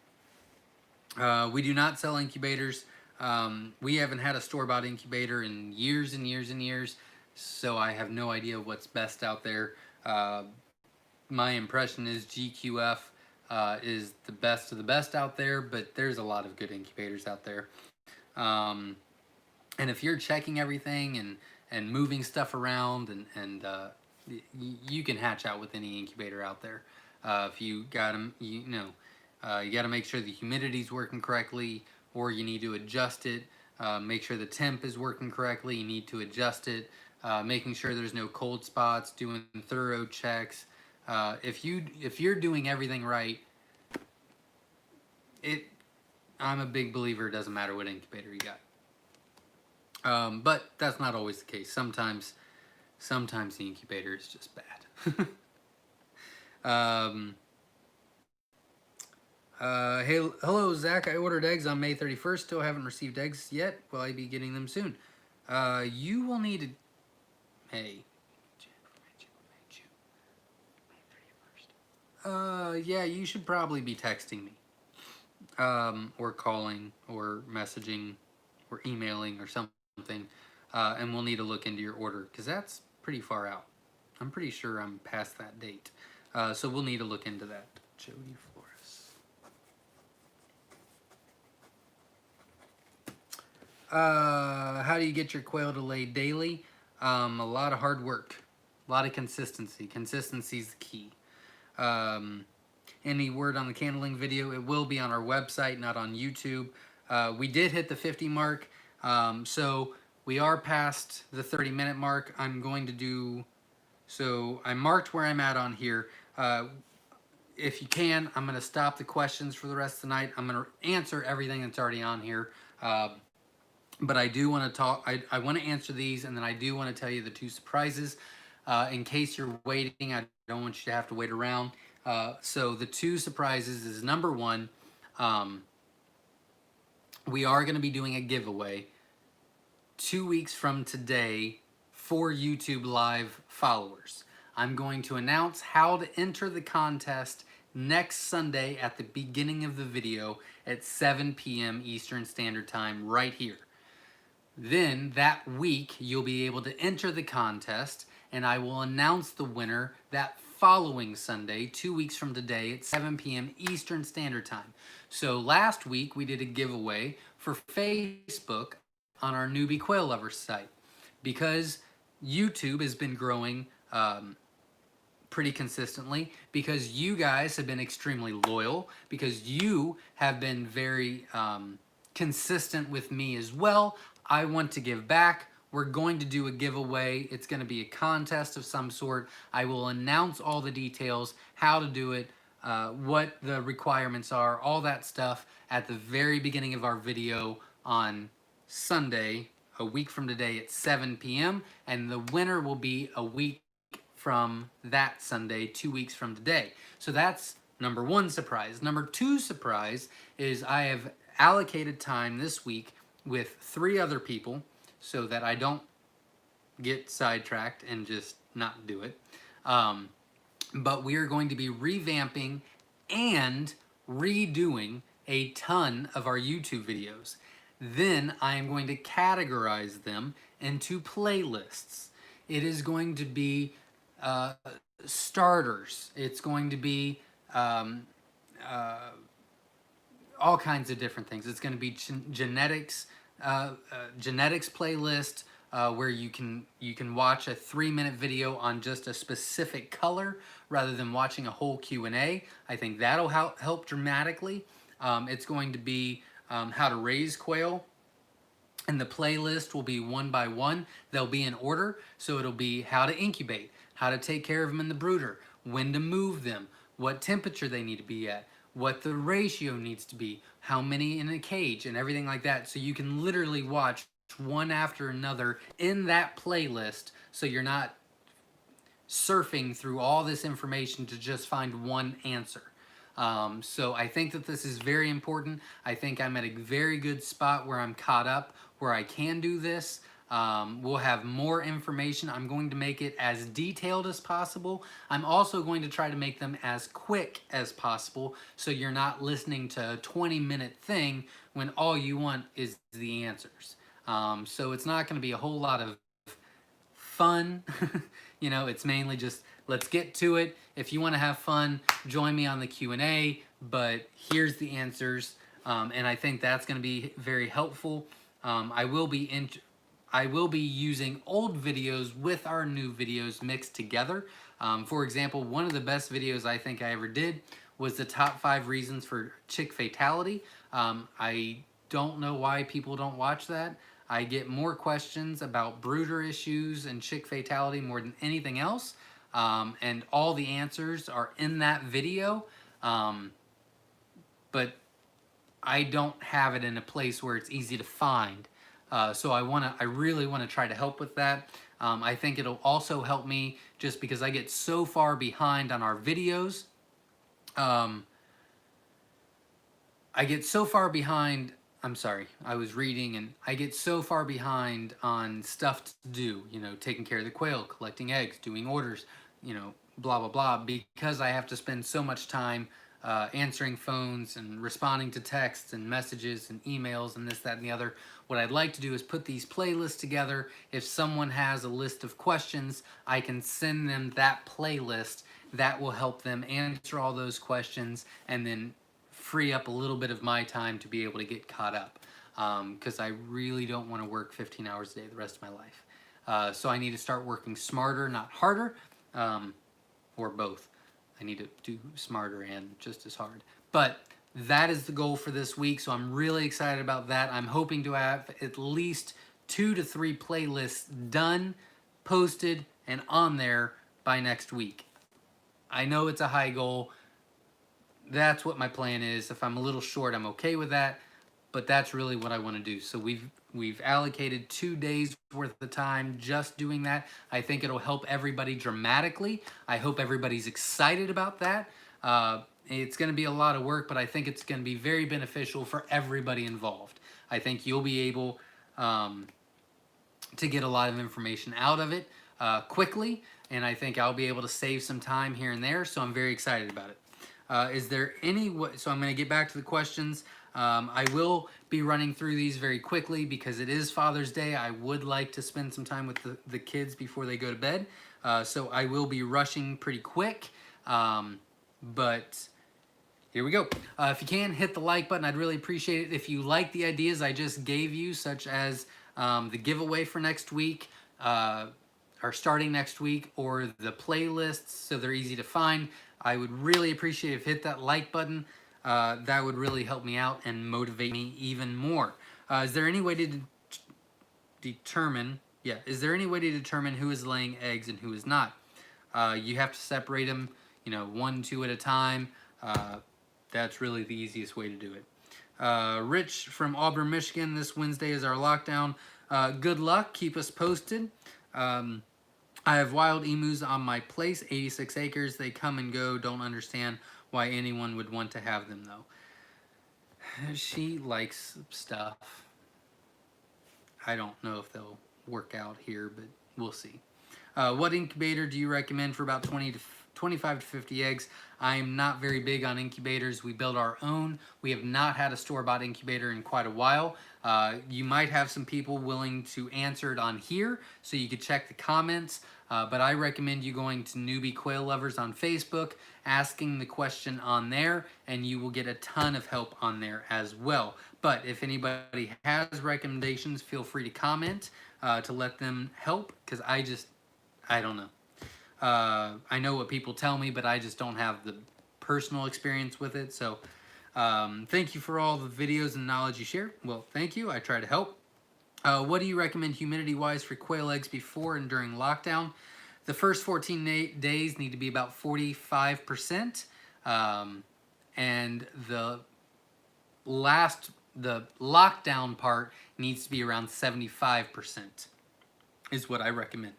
We do not sell incubators. We haven't had a store-bought incubator in years and years and years, so I have no idea what's best out there. My impression is GQF is the best of the best out there, but there's a lot of good incubators out there. And if you're checking everything and moving stuff around, and you can hatch out with any incubator out there. If you got them, you got to make sure the humidity's working correctly, or you need to adjust it. Make sure the temp is working correctly. You need to adjust it. Making sure there's no cold spots. Doing thorough checks. If you're doing everything right, I'm a big believer. It doesn't matter what incubator you got. But that's not always the case. Sometimes the incubator is just bad. Hey, hello, Zach. I ordered eggs on May 31st. Still haven't received eggs yet. Will I be getting them soon? You will need to... Hey. Yeah, you should probably be texting me. Or calling, or messaging, or emailing, or something. And we'll need to look into your order, because that's pretty far out. I'm pretty sure I'm past that date. So we'll need to look into that. Jody Flores. How do you get your quail to lay daily? A lot of hard work. A lot of consistency. Consistency is the key. Any word on the candling video? It will be on our website, not on YouTube. We did hit the 50 mark. So we are past the 30-minute mark. I'm going to do, so I marked where I'm at on here. If you can, I'm going to stop the questions for the rest of the night. I'm going to answer everything that's already on here. But I do want to talk, I want to answer these, and then I do want to tell you the 2 surprises. In case you're waiting, I don't want you to have to wait around. So the 2 surprises is, number 1, we are going to be doing a giveaway 2 weeks from today for YouTube Live followers. I'm going to announce how to enter the contest next Sunday at the beginning of the video at 7 p.m. Eastern Standard Time right here. Then that week you'll be able to enter the contest, and I will announce the winner that following Sunday, 2 weeks from today at 7 p.m. Eastern Standard Time. So last week we did a giveaway for Facebook on our Newbie Quail Lovers site. Because YouTube has been growing pretty consistently, because you guys have been extremely loyal, because you have been very consistent with me as well, I want to give back. We're going to do a giveaway. It's going to be a contest of some sort. I will announce all the details, how to do it, what the requirements are, all that stuff at the very beginning of our video on Sunday, a week from today at 7 p.m. And the winner will be a week from that Sunday, 2 weeks from today. So that's number 1 surprise. Number 2 surprise is I have allocated time this week with 3 other people, so that I don't get sidetracked and just not do it. But we are going to be revamping and redoing a ton of our YouTube videos. Then I am going to categorize them into playlists. It is going to be starters. It's going to be all kinds of different things. It's going to be genetics playlist, where you can watch a 3-minute video on just a specific color rather than watching a whole Q&A. I think that'll help dramatically. It's going to be how to raise quail, and the playlist will be 1 by 1. They'll be in order, so it'll be how to incubate, how to take care of them in the brooder, when to move them, what temperature they need to be at, what the ratio needs to be, how many in a cage, and everything like that. So you can literally watch one after another in that playlist, so you're not surfing through all this information to just find one answer. So I think that this is very important. I think I'm at a very good spot where I'm caught up, where I can do this. We'll have more information. I'm going to make it as detailed as possible. I'm also going to try to make them as quick as possible, so you're not listening to a 20-minute thing when all you want is the answers. So it's not going to be a whole lot of fun. It's mainly just let's get to it. If you want to have fun, join me on the Q&A, but here's the answers. And I think that's going to be very helpful. I will be using old videos with our new videos mixed together. For example, one of the best videos I think I ever did was the top 5 reasons for chick fatality. I don't know why people don't watch that. I get more questions about brooder issues and chick fatality more than anything else. And all the answers are in that video. But I don't have it in a place where it's easy to find. So I really want to try to help with that. I think it'll also help me just because I get so far behind on our videos. I get so far behind. I'm sorry, I was reading, and I get so far behind on stuff to do, taking care of the quail, collecting eggs, doing orders, blah, blah, blah, because I have to spend so much time answering phones and responding to texts and messages and emails and this, that, and the other. What I'd like to do is put these playlists together. If someone has a list of questions, I can send them that playlist. That will help them answer all those questions and then free up a little bit of my time to be able to get caught up, because I really don't want to work 15 hours a day the rest of my life. So I need to start working smarter, not harder, or both. I need to do smarter and just as hard. But that is the goal for this week, so I'm really excited about that. I'm hoping to have at least 2 to 3 playlists done, posted, and on there by next week. I know it's a high goal. That's what my plan is. If I'm a little short, I'm okay with that, but that's really what I want to do. So we've allocated 2 days worth of time just doing that. I think it'll help everybody dramatically. I hope everybody's excited about that. It's going to be a lot of work, but I think it's going to be very beneficial for everybody involved. I think you'll be able to get a lot of information out of it quickly, and I think I'll be able to save some time here and there, so I'm very excited about it. Is there any way, so I'm going to get back to the questions. I will be running through these very quickly because it is Father's Day. I would like to spend some time with the kids before they go to bed. So I will be rushing pretty quick. But here we go. If you can, hit the like button. I'd really appreciate it. If you like the ideas I just gave you, such as the giveaway for next week, or starting next week, or the playlists so they're easy to find, I would really appreciate if you hit that like button. That would really help me out and motivate me even more. Is there any way to determine who is laying eggs and who is not? You have to separate them, 1, 2 at a time. That's really the easiest way to do it. Rich from Auburn, Michigan, this Wednesday is our lockdown. Good luck. Keep us posted. I have wild emus on my place, 86 acres. They come and go. Don't understand why anyone would want to have them, though. She likes stuff. I don't know if they'll work out here, but we'll see. What incubator do you recommend for about 25 to 50 eggs? I'm not very big on incubators. We build our own. We have not had a store-bought incubator in quite a while. You might have some people willing to answer it on here, so you could check the comments. But I recommend you going to Newbie Quail Lovers on Facebook, asking the question on there, and you will get a ton of help on there as well. But if anybody has recommendations, feel free to comment to let them help, because I don't know. I know what people tell me, but I just don't have the personal experience with it. So thank you for all the videos and knowledge you share. Well, thank you. I try to help. What do you recommend humidity-wise for quail eggs before and during lockdown? The first 14 days need to be about 45%. and the lockdown part needs to be around 75% is what I recommend.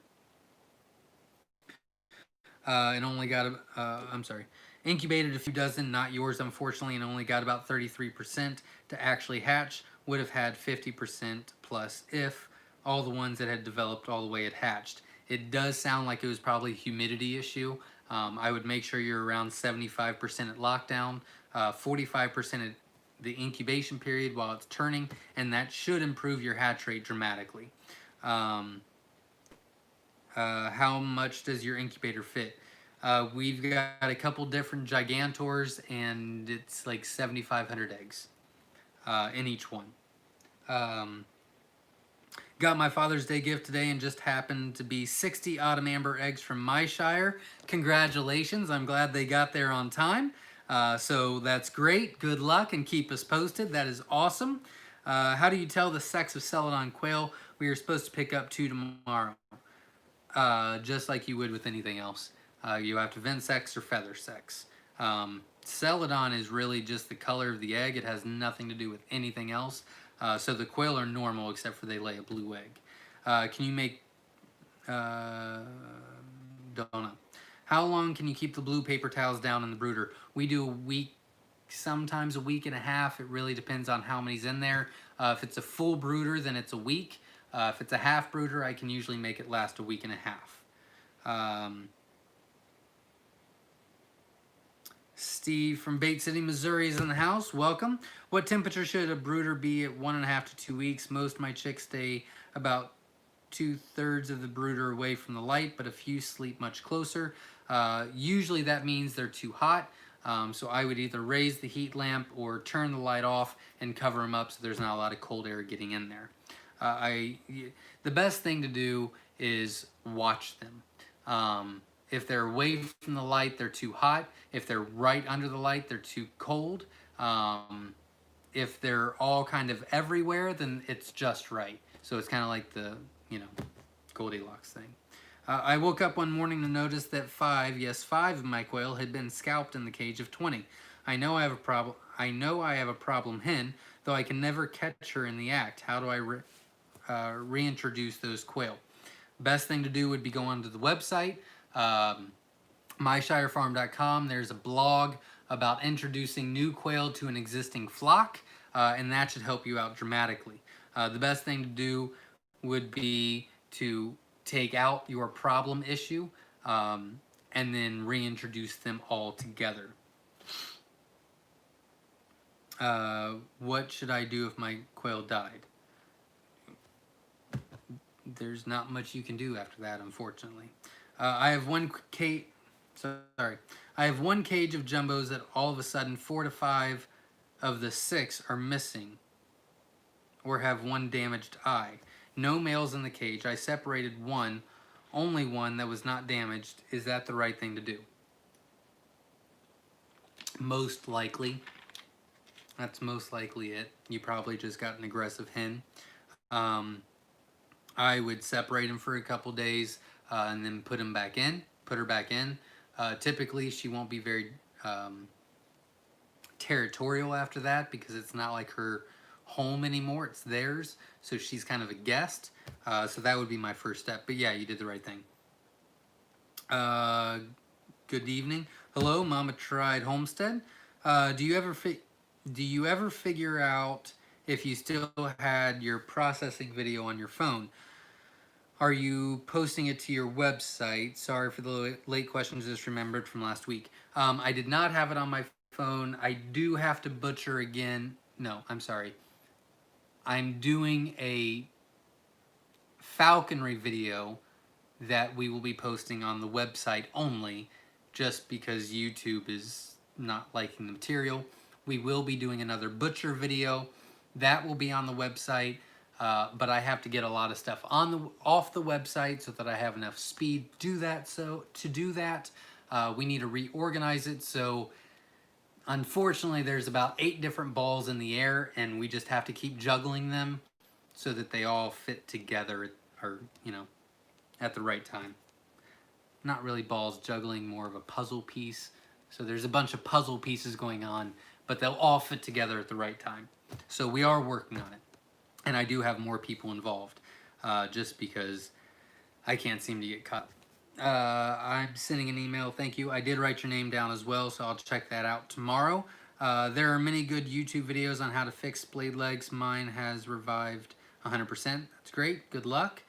And only got, I'm sorry, incubated a few dozen, not yours unfortunately, and only got about 33% to actually hatch. Would have had 50% plus if all the ones that had developed all the way had hatched. It does sound like it was probably a humidity issue. I would make sure you're around 75% at lockdown, 45% at the incubation period while it's turning, and that should improve your hatch rate dramatically. How much does your incubator fit? We've got a couple different gigantors, and it's like 7,500 eggs in each one. Got my Father's Day gift today and just happened to be 60 autumn amber eggs from Myshire. Congratulations, I'm glad they got there on time. So that's great, good luck, and keep us posted. That is awesome. How do you tell the sex of celadon quail? We are supposed to pick up 2 tomorrow. Just like you would with anything else. You have to vent sex or feather sex. Celadon is really just the color of the egg. It has nothing to do with anything else. So the quail are normal except for they lay a blue egg. Can you make... don't know. How long can you keep the blue paper towels down in the brooder? We do a week, sometimes a week and a half. It really depends on how many's in there. If it's a full brooder, then it's a week. If it's a half brooder, I can usually make it last a week and a half. Steve from Bait City, Missouri is in the house. Welcome. What temperature should a brooder be at 1.5 to 2 weeks? Most of my chicks stay about 2/3 of the brooder away from the light, but a few sleep much closer. Usually that means they're too hot. So I would either raise the heat lamp or turn the light off and cover them up so there's not a lot of cold air getting in there. The best thing to do is watch them. If they're away from the light, they're too hot. If they're right under the light, they're too cold. If they're all kind of everywhere, then it's just right. So it's kind of like the, Goldilocks thing. I woke up one morning to notice that 5 of my quail had been scalped in the cage of 20. I know I have a problem hen, though I can never catch her in the act. How do I reintroduce those quail? Best thing to do would be go onto the website, myshirefarm.com. There's a blog about introducing new quail to an existing flock, and that should help you out dramatically. The best thing to do would be to take out your problem issue and then reintroduce them all together. What should I do if my quail died? There's not much you can do after that, unfortunately. I have one cage of jumbos that all of a sudden 4 to 5 of the 6 are missing or have one damaged eye. No males in the cage. I separated only one that was not damaged. Is that the right thing to do? Most likely. That's most likely it. You probably just got an aggressive hen. I would separate them for a couple days and then put her back in. Typically, she won't be very territorial after that because it's not like her home anymore, it's theirs. So she's kind of a guest. So that would be my first step. But yeah, you did the right thing. Good evening. Hello, Mama Tried Homestead. Do you ever figure out if you still had your processing video on your phone? Are you posting it to your website? Sorry for the late questions, just remembered from last week. I did not have it on my phone. I do have to butcher again. No, I'm sorry. I'm doing a falconry video that we will be posting on the website only, just because YouTube is not liking the material. We will be doing another butcher video. That will be on the website. But I have to get a lot of stuff off the website so that I have enough speed to do that. So to do that, we need to reorganize it. So unfortunately, there's about 8 different balls in the air, and we just have to keep juggling them so that they all fit together, or at the right time. Not really balls juggling, more of a puzzle piece. So there's a bunch of puzzle pieces going on, but they'll all fit together at the right time. So we are working on it. And I do have more people involved, just because I can't seem to get cut. I'm sending an email. Thank you. I did write your name down as well, so I'll check that out tomorrow. There are many good YouTube videos on how to fix blade legs. Mine has revived 100%. That's great. Good luck.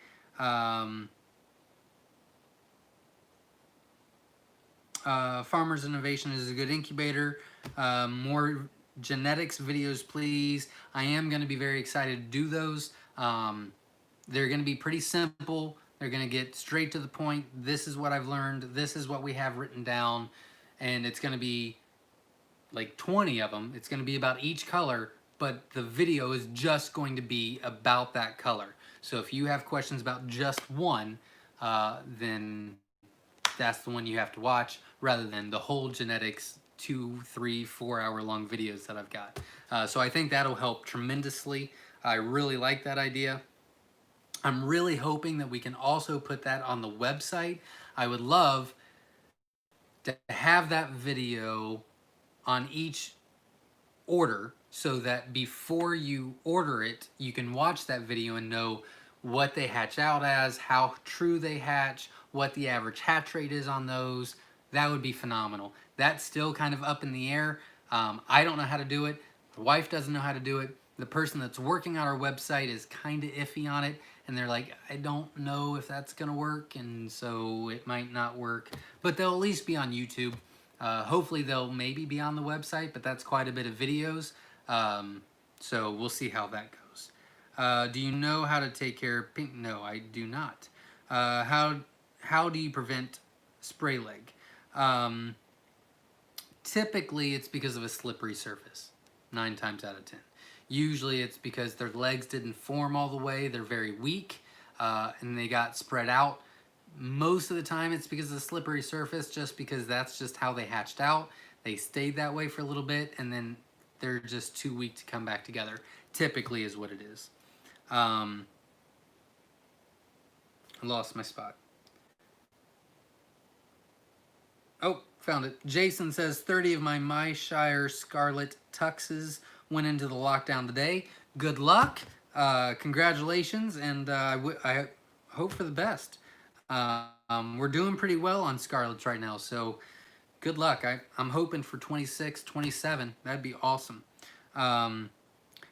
Farmers Innovation is a good incubator. More genetics videos, please. I am going to be very excited to do those. They're going to be pretty simple. They're going to get straight to the point. This is what I've learned. This is what we have written down. And it's going to be like 20 of them. It's going to be about each color, but the video is just going to be about that color. So if you have questions about just one, then that's the one you have to watch, rather than the whole genetics 2, 3, 4 hour long videos that I've got. So I think that'll help tremendously. I really like that idea. I'm really hoping that we can also put that on the website. I would love to have that video on each order, so that before you order it, you can watch that video and know what they hatch out as, how true they hatch, what the average hatch rate is on those. That would be phenomenal. That's still kind of up in the air. I don't know how to do it. My wife doesn't know how to do it. The person that's working on our website is kind of iffy on it, and they're like, I don't know if that's gonna work, and so it might not work. But they'll at least be on YouTube. Hopefully they'll maybe be on the website, but that's quite a bit of videos. So we'll see how that goes. Do you know how to take care of pink? No, I do not. How do you prevent spray leg? Typically it's because of a slippery surface, 9 times out of 10. Usually it's because their legs didn't form all the way, they're very weak, and they got spread out. Most of the time it's because of the slippery surface, just because that's just how they hatched out. They stayed that way for a little bit, and then they're just too weak to come back together. Typically is what it is. I lost my spot. Oh, found it. Jason says 30 of my Myshire Scarlet Tuxes went into the lockdown today. Good luck. Congratulations, and I hope for the best. We're doing pretty well on Scarlets right now, so good luck. I'm hoping for 26, 27. That'd be awesome.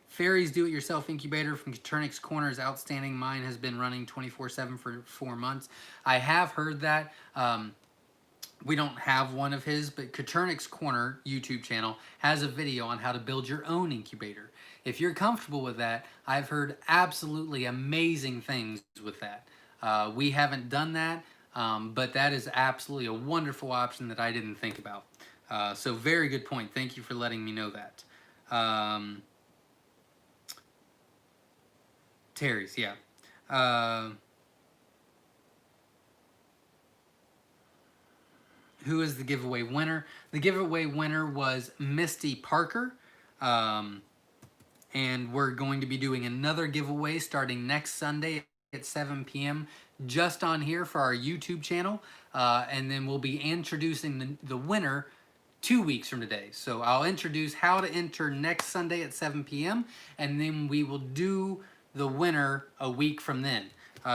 Fairies Do-It-Yourself Incubator from Caternix Corner is outstanding. Mine has been running 24/7 for 4 months. I have heard that. We don't have one of his, but Caternix Corner YouTube channel has a video on how to build your own incubator. If you're comfortable with that, I've heard absolutely amazing things with that. We haven't done that, but that is absolutely a wonderful option that I didn't think about. So very good point. Thank you for letting me know that. Terry's, yeah. Who is the giveaway winner? The giveaway winner was Misty Parker. And we're going to be doing another giveaway starting next Sunday at 7 p.m. just on here for our YouTube channel. And then we'll be introducing the winner 2 weeks from today. So I'll introduce how to enter next Sunday at 7 p.m. and then we will do the winner a week from then.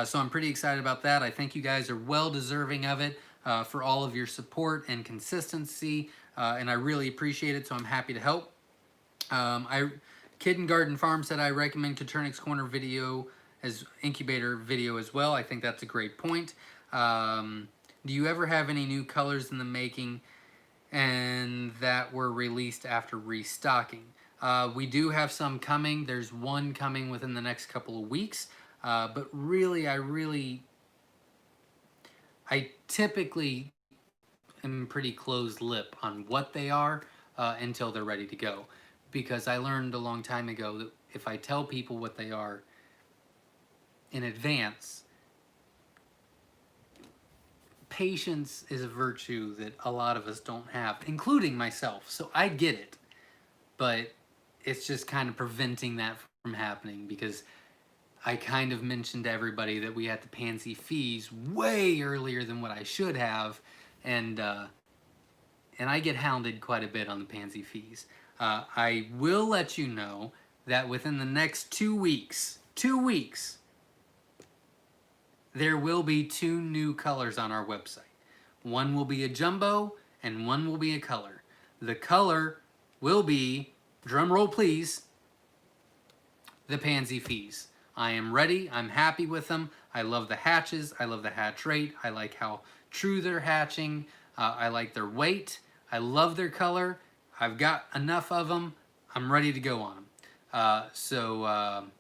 So I'm pretty excited about that. I think you guys are well deserving of it for all of your support and consistency, and I really appreciate it, so I'm happy to help. Kid and Garden Farm said I recommend Caternix Corner video as incubator video as well. I think that's a great point. Do you ever have any new colors in the making and that were released after restocking? We do have some coming. There's one coming within the next couple of weeks. But really, I typically am pretty closed lip on what they are until they're ready to go. Because I learned a long time ago that if I tell people what they are in advance, patience is a virtue that a lot of us don't have, including myself. So I get it, but it's just kind of preventing that from happening, because I kind of mentioned to everybody that we had to pansy fees way earlier than what I should have, and and I get hounded quite a bit on the pansy fees. I will let you know that within the next 2 weeks, there will be 2 new colors on our website. One will be a jumbo and one will be a color. The color will be, drum roll please, the pansy fees. I am ready. I'm happy with them. I love the hatches. I love the hatch rate. I like how true they're hatching. I like their weight. I love their color. I've got enough of them. I'm ready to go on them.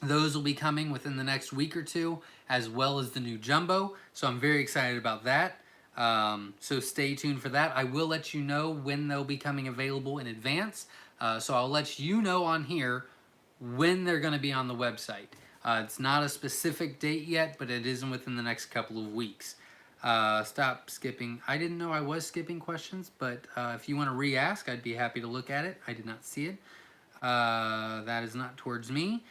Those will be coming within the next week or two, as well as the new jumbo. So I'm very excited about that. So stay tuned for that. I will let you know when they'll be coming available in advance. So I'll let you know on here when they're going to be on the website. It's not a specific date yet, but it isn't within the next couple of weeks. Stop skipping. I didn't know I was skipping questions, but if you want to re-ask, I'd be happy to look at it. I did not see it. That is not towards me.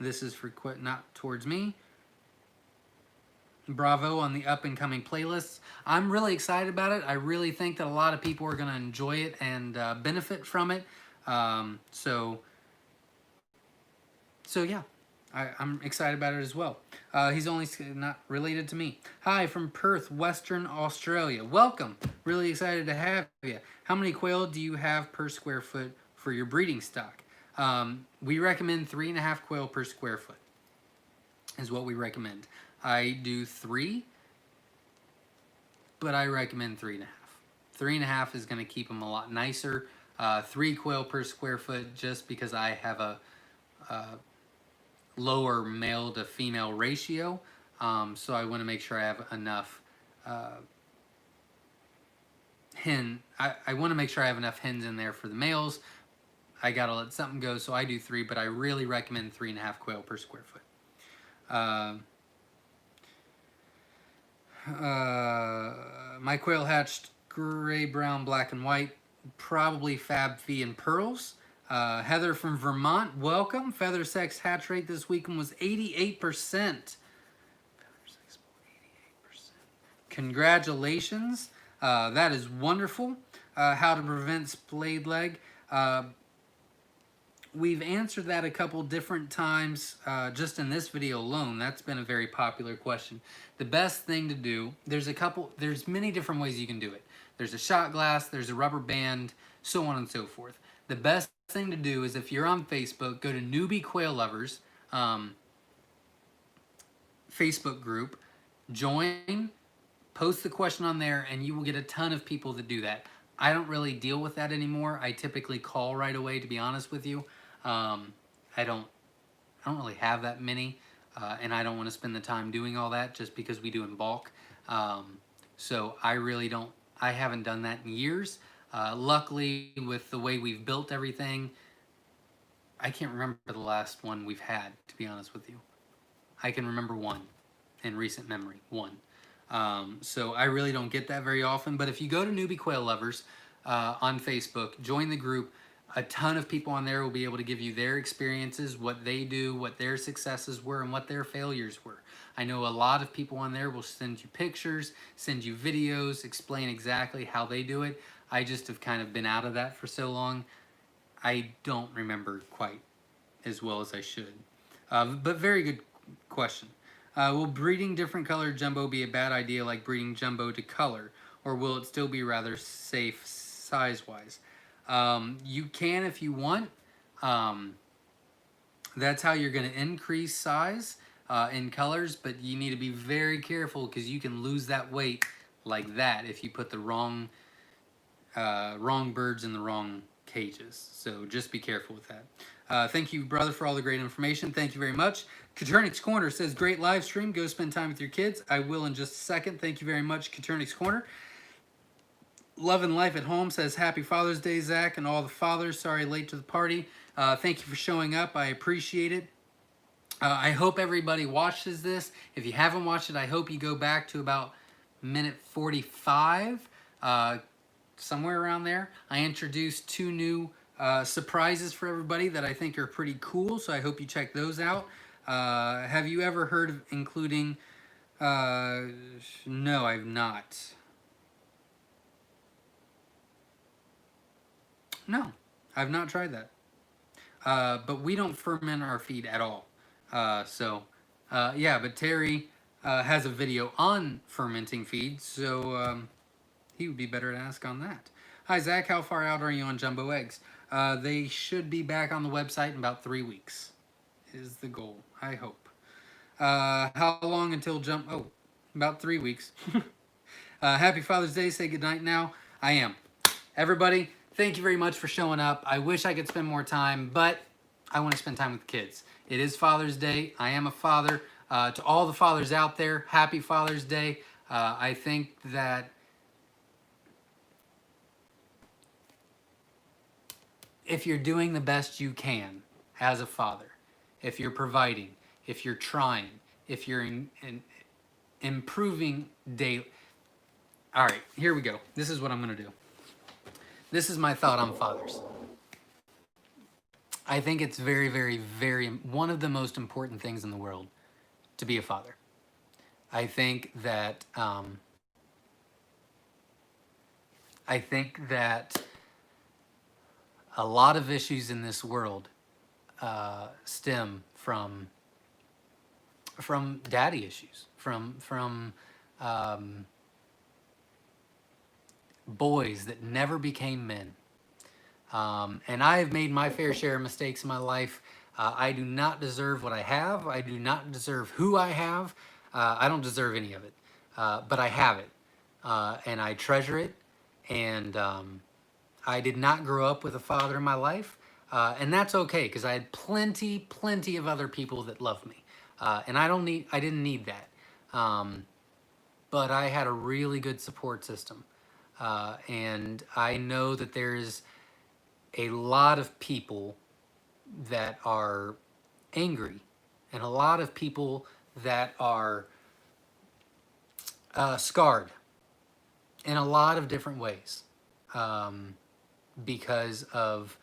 This is for not towards me. Bravo on the up-and-coming playlists. I'm really excited about it. I really think that a lot of people are going to enjoy it and benefit from it. So yeah, I'm excited about it as well. He's only not related to me. Hi from Perth, Western Australia. Welcome. Really excited to have you. How many quail do you have per square foot for your breeding stock? We recommend 3.5 quail per square foot is what we recommend. I do 3, but I recommend 3.5. 3.5 is going to keep them a lot nicer. 3 quail per square foot, just because I have a lower male to female ratio. So I want to make sure I have enough I want to make sure I have enough hens in there for the males. I gotta let something go, so I do 3, but I really recommend 3.5 quail per square foot. My quail hatched gray, brown, black, and white, probably Fab Fee and Pearls. Heather from Vermont, welcome. Feather sex hatch rate this weekend was 88%. Congratulations. That is wonderful. How to prevent splayed leg. We've answered that a couple different times just in this video alone. That's been a very popular question. The best thing to do, there's many different ways you can do it. There's a shot glass, there's a rubber band, so on and so forth. The best thing to do is, if you're on Facebook, go to Newbie Quail Lovers Facebook group, join, post the question on there, and you will get a ton of people that do that. I don't really deal with that anymore. I typically call right away, to be honest with you. I don't really have that many, and I don't want to spend the time doing all that just because we do in bulk. So I haven't done that in years. Luckily, with the way we've built everything, I can't remember the last one we've had, to be honest with you. I can remember one in recent memory, one. So I really don't get that very often, but if you go to Newbie Quail Lovers on Facebook, join the group, a ton of people on there will be able to give you their experiences, what they do, what their successes were, and what their failures were. I know a lot of people on there will send you pictures, send you videos, explain exactly how they do it. I just have kind of been out of that for so long, I don't remember quite as well as I should. But very good question. Will breeding different colored jumbo be a bad idea, like breeding jumbo to color, or will it still be rather safe size-wise? You can if you want. That's how you're going to increase size in colors, but you need to be very careful because you can lose that weight like that if you put the wrong birds in the wrong cages. So just be careful with that. Thank you, brother, for all the great information. Thank you very much. Katernik's Corner says, great live stream. Go spend time with your kids. I will in just a second. Thank you very much, Katernik's Corner. Love and Life at Home says, happy Father's Day, Zach, and all the fathers. Sorry, late to the party. Thank you for showing up. I appreciate it. I hope everybody watches this. If you haven't watched it, I hope you go back to about minute 45, somewhere around there. I introduced 2 new surprises for everybody that I think are pretty cool, so I hope you check those out. Have you ever heard of including Uh, no, I've not. No, I've not tried that. But we don't ferment our feed at all. Yeah, but Terry has a video on fermenting feed, so he would be better to ask on that. Hi, Zach. How far out are you on jumbo eggs? They should be back on the website in about 3 weeks, is the goal, I hope. How long until jump? Oh, about 3 weeks. Happy Father's Day. Say goodnight now. I am. Everybody, thank you very much for showing up. I wish I could spend more time, but I want to spend time with kids. It is Father's Day. I am a father. To all the fathers out there, happy Father's Day. I think that if you're doing the best you can as a father, if you're providing, if you're trying, if you're improving daily. All right, here we go. This is what I'm going to do. This is my thought on fathers. I think it's very, very, very one of the most important things in the world to be a father. I think that a lot of issues in this world stem from daddy issues, from boys that never became men. And I have made my fair share of mistakes in my life. I do not deserve what I have. I do not deserve who I have. I don't deserve any of it. But I have it. And I treasure it. And I did not grow up with a father in my life. And that's okay, because I had plenty of other people that loved me. And I didn't need that. But I had a really good support system. And I know that there's a lot of people that are angry and a lot of people that are scarred in a lot of different ways because of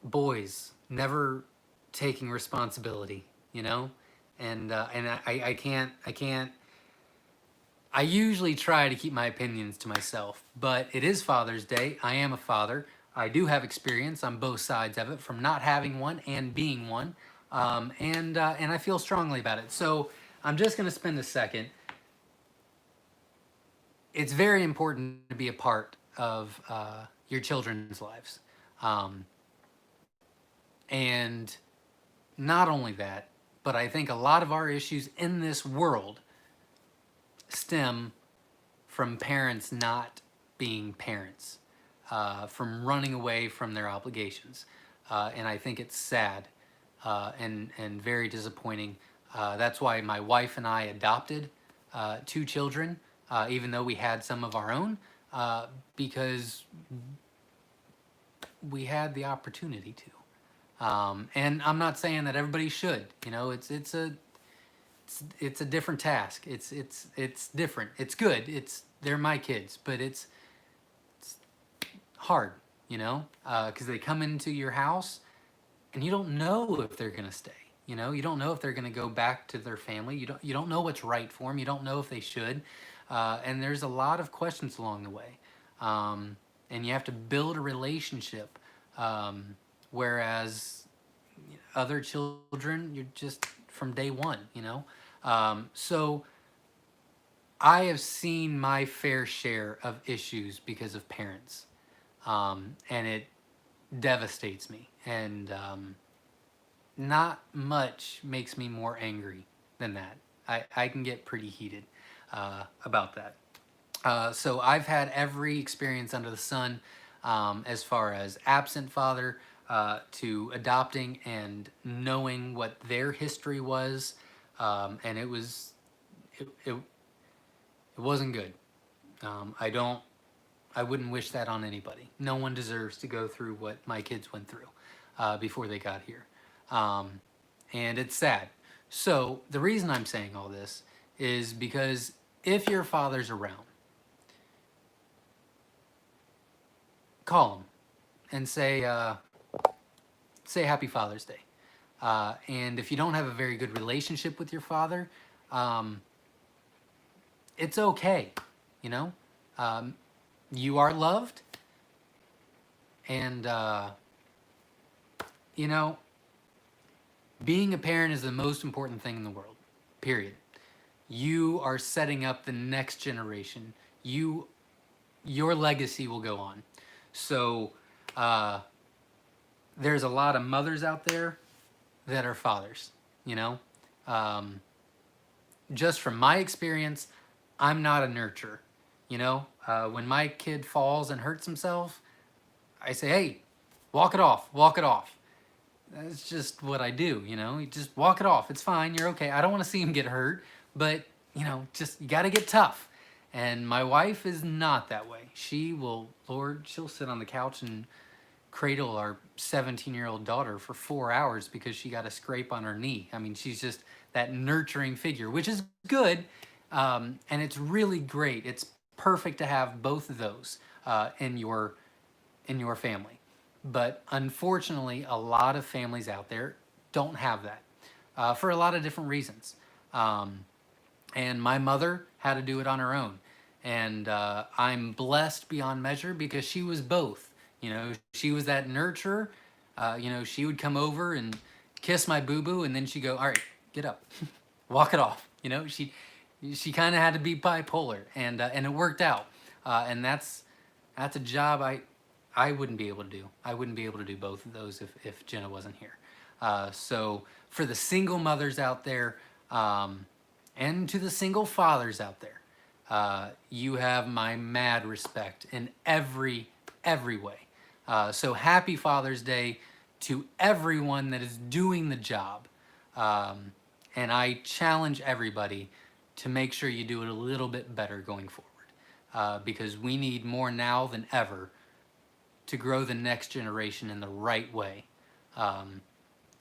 boys never taking responsibility, you know? And I can't I usually try to keep my opinions to myself, but it is Father's Day. I am a father. I do have experience on both sides of it, from not having one and being one, and I feel strongly about it. So I'm just going to spend a second. It's very important to be a part of your children's lives, and not only that, but I think a lot of our issues in this world stem from parents not being parents, from running away from their obligations. And I think it's sad and very disappointing. That's why my wife and I adopted 2 children, even though we had some of our own, because we had the opportunity to. And I'm not saying that everybody should. You know, it's a different task. It's different. It's good. They're my kids, but it's hard, you know, because they come into your house and you don't know if they're gonna stay. You know, you don't know if they're gonna go back to their family. You don't know what's right for them. You don't know if they should, and there's a lot of questions along the way, and you have to build a relationship. Whereas other children, you're just from day one, you know. So I have seen my fair share of issues because of parents, and it devastates me. And not much makes me more angry than that. I can get pretty heated about that. So I've had every experience under the sun, as far as absent father, to adopting and knowing what their history was, and it wasn't good. I wouldn't wish that on anybody. No one deserves to go through what my kids went through before they got here, and it's sad. So the reason I'm saying all this is because if your father's around, call him and say Happy Father's Day. And if you don't have a very good relationship with your father, it's okay, you know? You are loved, and, you know, being a parent is the most important thing in the world, period. You are setting up the next generation. Your legacy will go on. So, there's a lot of mothers out there that are fathers, you know? Just from my experience, I'm not a nurturer, you know? When my kid falls and hurts himself, I say, hey, walk it off, walk it off. That's just what I do, you know? You just walk it off. It's fine. You're okay. I don't want to see him get hurt, but, you know, just you got to get tough. And my wife is not that way. She will, Lord, she'll sit on the couch and cradle our 17-year-old daughter for 4 hours because she got a scrape on her knee. I mean, she's just that nurturing figure, which is good. And it's really great. It's perfect to have both of those in your family. But unfortunately, a lot of families out there don't have that for a lot of different reasons. And my mother had to do it on her own. And I'm blessed beyond measure because she was both. You know, she was that nurturer. You know, she would come over and kiss my boo-boo, and then she'd go, all right, get up, walk it off. You know, she kind of had to be bipolar, and it worked out. And that's a job I wouldn't be able to do. I wouldn't be able to do both of those if Jenna wasn't here. So for the single mothers out there, and to the single fathers out there, you have my mad respect in every way. So happy Father's Day to everyone that is doing the job. And I challenge everybody to make sure you do it a little bit better going forward. Because we need more now than ever to grow the next generation in the right way.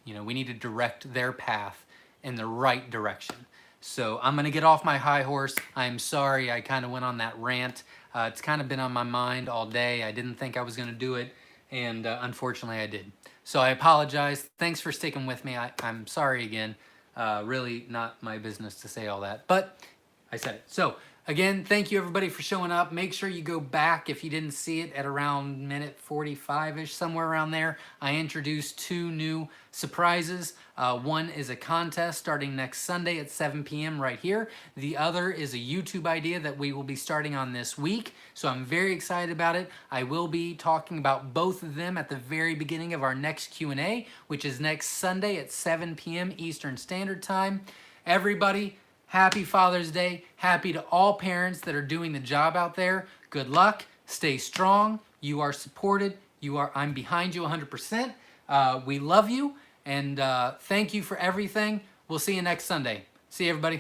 You know, we need to direct their path in the right direction. So I'm going to get off my high horse. I'm sorry I kind of went on that rant. It's kind of been on my mind all day. I didn't think I was going to do it, and unfortunately I did. So I apologize. Thanks for sticking with me. I'm sorry again. Really not my business to say all that, but I said it. So again, thank you everybody for showing up. Make sure you go back if you didn't see it at around minute 45-ish, somewhere around there. I introduced 2 new surprises. One is a contest starting next Sunday at 7 p.m. right here. The other is a YouTube idea that we will be starting on this week. So I'm very excited about it. I will be talking about both of them at the very beginning of our next Q&A, which is next Sunday at 7 p.m. Eastern Standard Time. Everybody, happy Father's Day. Happy to all parents that are doing the job out there. Good luck. Stay strong. You are supported. I'm behind you 100%. We love you. And thank you for everything. We'll see you next Sunday. See you, everybody.